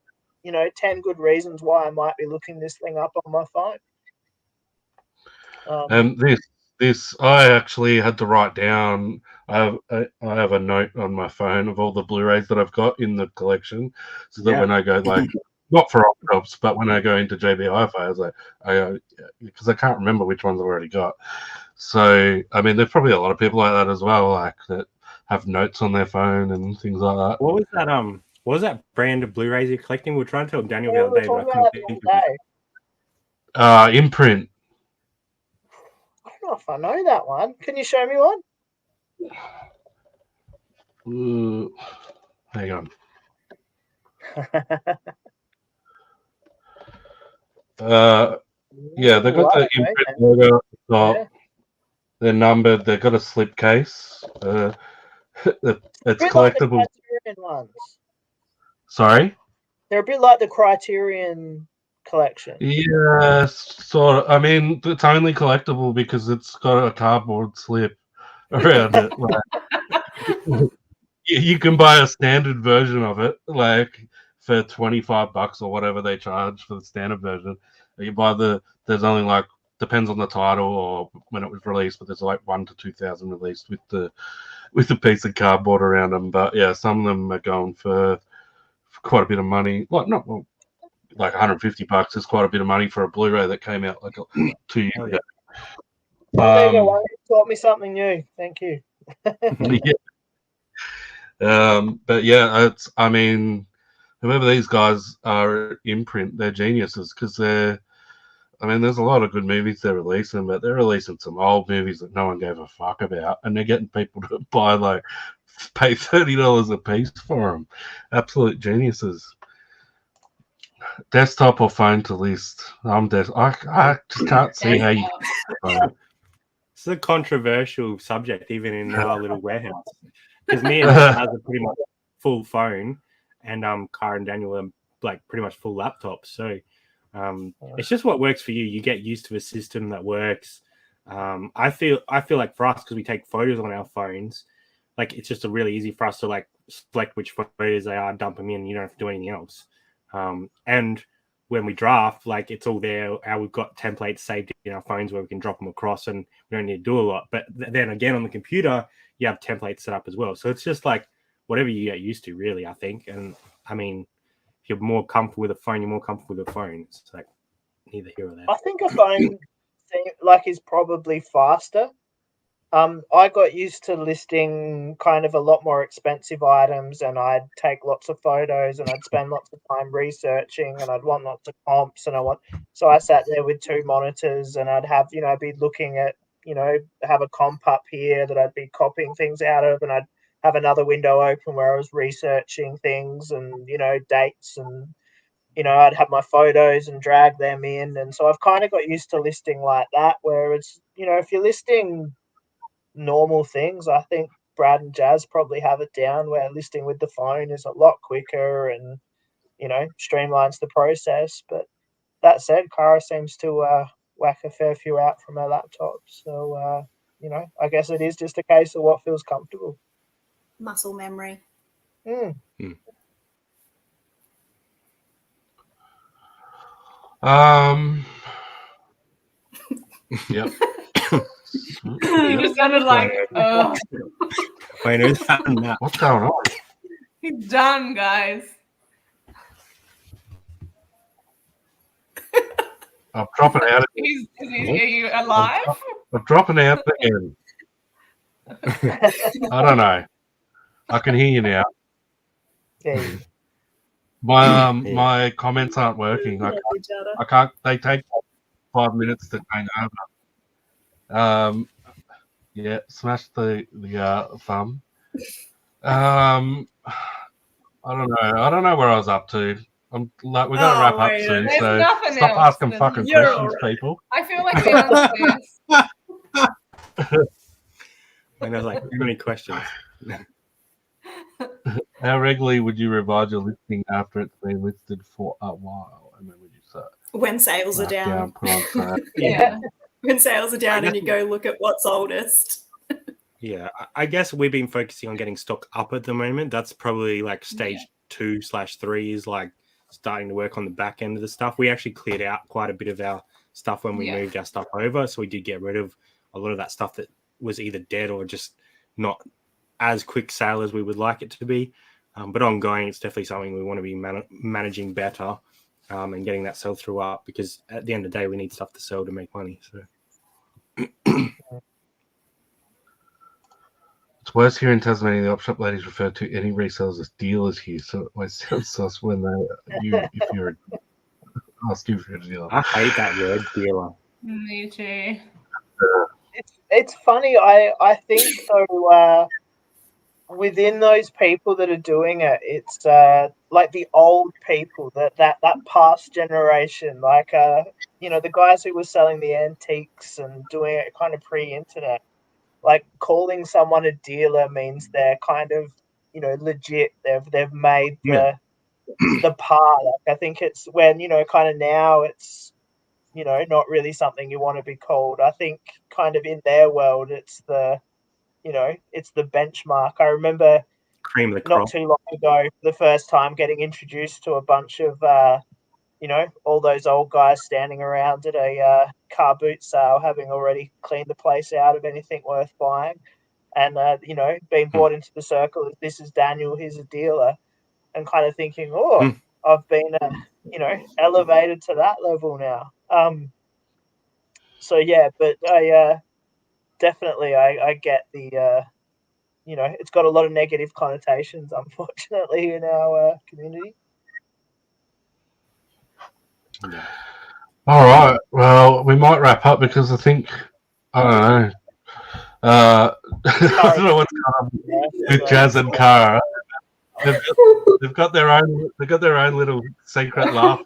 10 good reasons why I might be looking this thing up on my phone. And this I actually had to write down. I have a note on my phone of all the Blu-rays that I've got in the collection, so that when I go not for op shops, but when I go into JB Hi-Fi, I was like, because I can't remember which ones I've already got. So, I mean, there's probably a lot of people like that as well, like that have notes on their phone and things like that. What was that? What was that brand of Blu-rays you're collecting? We were trying to tell Daniel the we other were day, but I talking couldn't about that think the of other it. day. Imprint. I don't know if I know that one. Can you show me one? Hang on. Yeah, they've got the imprint logo at the top. Yeah. They're numbered. They've got a slipcase. It's collectible. Like the Criterion ones. Sorry? They're a bit like the Criterion collection. Yeah, sort of. I mean, it's only collectible because it's got a cardboard slip around it. Like, you can buy a standard version of it, like for $25 or whatever they charge for the standard version. You buy there's only like, depends on the title or when it was released, but there's like 1,000 to 2,000 released with the piece of cardboard around them. But yeah, some of them are going for quite a bit of money. Like $150 is quite a bit of money for a Blu-ray that came out like 2 years ago. There you go. You taught me something new. Thank you. Yeah. But yeah, I mean, whoever these guys are, Imprint, they're geniuses because I mean, there's a lot of good movies they're releasing, but they're releasing some old movies that no one gave a fuck about, and they're getting people to pay $30 a piece for them. Absolute geniuses. Desktop or phone to list? I just can't see how you. It's a controversial subject, even in our little warehouse, because me and Dad have a pretty much full phone, and Cara and Daniel are like pretty much full laptops. So it's just what works for you. You get used to a system that works. I feel like for us, because we take photos on our phones, like it's just really easy for us to like select which photos they are, dump them in. You don't have to do anything else. And when we draft, like it's all there. We've got templates saved in our phones where we can drop them across, and we don't need to do a lot. But then again, on the computer, you have templates set up as well. So it's just like whatever you get used to, really, I think. And I mean, if you're more comfortable with a phone, you're more comfortable with a phone. It's like neither here or there. I think a phone thing like is probably faster. I got used to listing kind of a lot more expensive items, and I'd take lots of photos, and I'd spend lots of time researching, and I'd want lots of comps, so I sat there with 2 monitors, and I'd have, I'd be looking at, have a comp up here that I'd be copying things out of, and I'd have another window open where I was researching things and, dates, and, I'd have my photos and drag them in. And so I've kind of got used to listing like that, where it's, if you're listing normal things, I think Brad and Jazz probably have it down, where listing with the phone is a lot quicker and streamlines the process. But that said, Cara seems to whack a fair few out from her laptop, so I guess it is just a case of what feels comfortable. Muscle memory. Yep. He just sounded like, oh. What's going on? He's done, guys. I'm dropping out. Are you alive? I'm dropping out again. I don't know. I can hear you now. Yeah. My comments aren't working. I can't. They take 5 minutes to change over. Yeah, smash the thumb. I don't know. I don't know where I was up to. We got to wrap up soon, so stop asking fucking questions, people. I feel like the answer And there's like too many questions. How regularly would you revise your listing after it's been listed for a while? And then would you say when sales are down? yeah. When sales are down and you go look at what's oldest. Yeah, I guess we've been focusing on getting stock up at the moment. That's probably like stage 2/3 is like starting to work on the back end of the stuff. We actually cleared out quite a bit of our stuff when we moved our stuff over. So we did get rid of a lot of that stuff that was either dead or just not as quick sale as we would like it to be. But ongoing, it's definitely something we want to be managing better and getting that sell through up, because at the end of the day, we need stuff to sell to make money. So It's worse here in Tasmania. The op shop ladies refer to any resellers as dealers here, so it always sounds sus when if you're ask you for a dealer. I hate that word, dealer. Me too. It's funny. I think though, within those people that are doing it, it's like the old people that past generation, like the guys who were selling the antiques and doing it kind of pre-internet. Like calling someone a dealer means they're kind of legit. They've made the part. Like, I think it's when kind of now it's not really something you want to be called. I think kind of in their world it's the benchmark. I remember Cream of the not crop. too long ago the first time getting introduced to a bunch of all those old guys standing around at a car boot sale, having already cleaned the place out of anything worth buying, and being brought into the circle. This is Daniel, he's a dealer, and kind of thinking, I've been elevated to that level now. So yeah, but I definitely I get the it's got a lot of negative connotations, unfortunately, in our community. Yeah. All right. Well, we might wrap up because I think I don't know. I don't know what's going on with Jazz and Cara. They've got their own. They've got their own little secret laugh.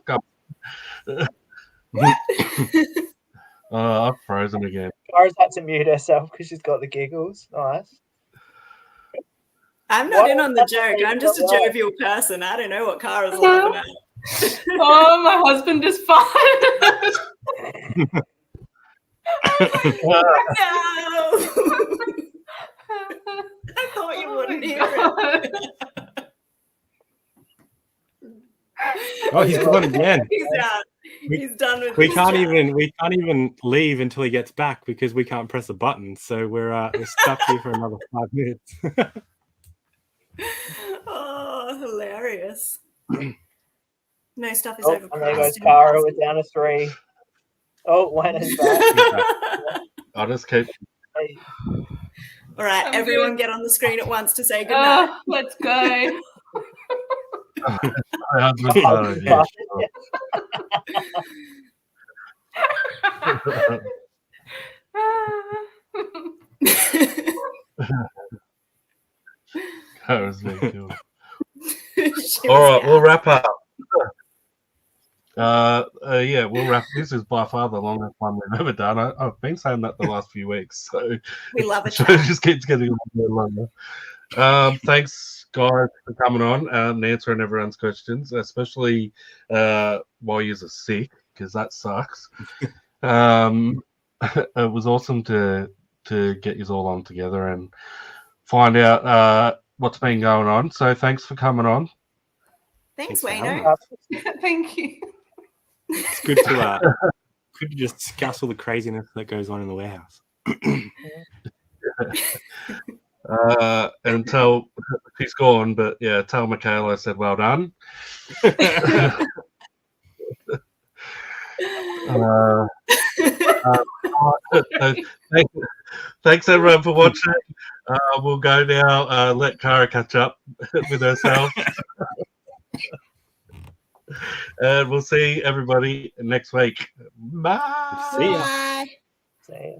I've frozen again. Cara's had to mute herself because she's got the giggles. Nice. I'm not in on the joke. I'm just a jovial person. I don't know what Cara's laughing at. Oh, my husband is fine. No! I thought you wouldn't hear it. Oh, he's gone again. He's out. He's done with We his can't job. even leave until he gets back because we can't press a button. So we're stuck here for another 5 minutes. Oh, hilarious. No stuff is overpriced. And there goes Cara. We're down to 3. Oh, Wayno's back. I'll just keep. All right, I'm everyone good. get on the screen at once to say goodnight. Let's go. My husband's fine, yeah, that was very cool. All right, we'll wrap up. Yeah, we'll wrap. This is by far the longest one we've ever done. I've been saying that the last few weeks, so We love it. it just keeps getting longer. Thanks, guys, for coming on and answering everyone's questions, especially while you're sick, because that sucks. It was awesome to get you all on together and find out what's been going on. So thanks for coming on. Thanks, Thanks for Wayno. Thank you. It's good to just discuss all the craziness that goes on in the warehouse. And tell she's gone, but yeah, tell Michaela I said well done. Thanks everyone for watching. We'll go now. Let Cara catch up with herself. And we'll see everybody next week. Bye. See ya. Bye. So,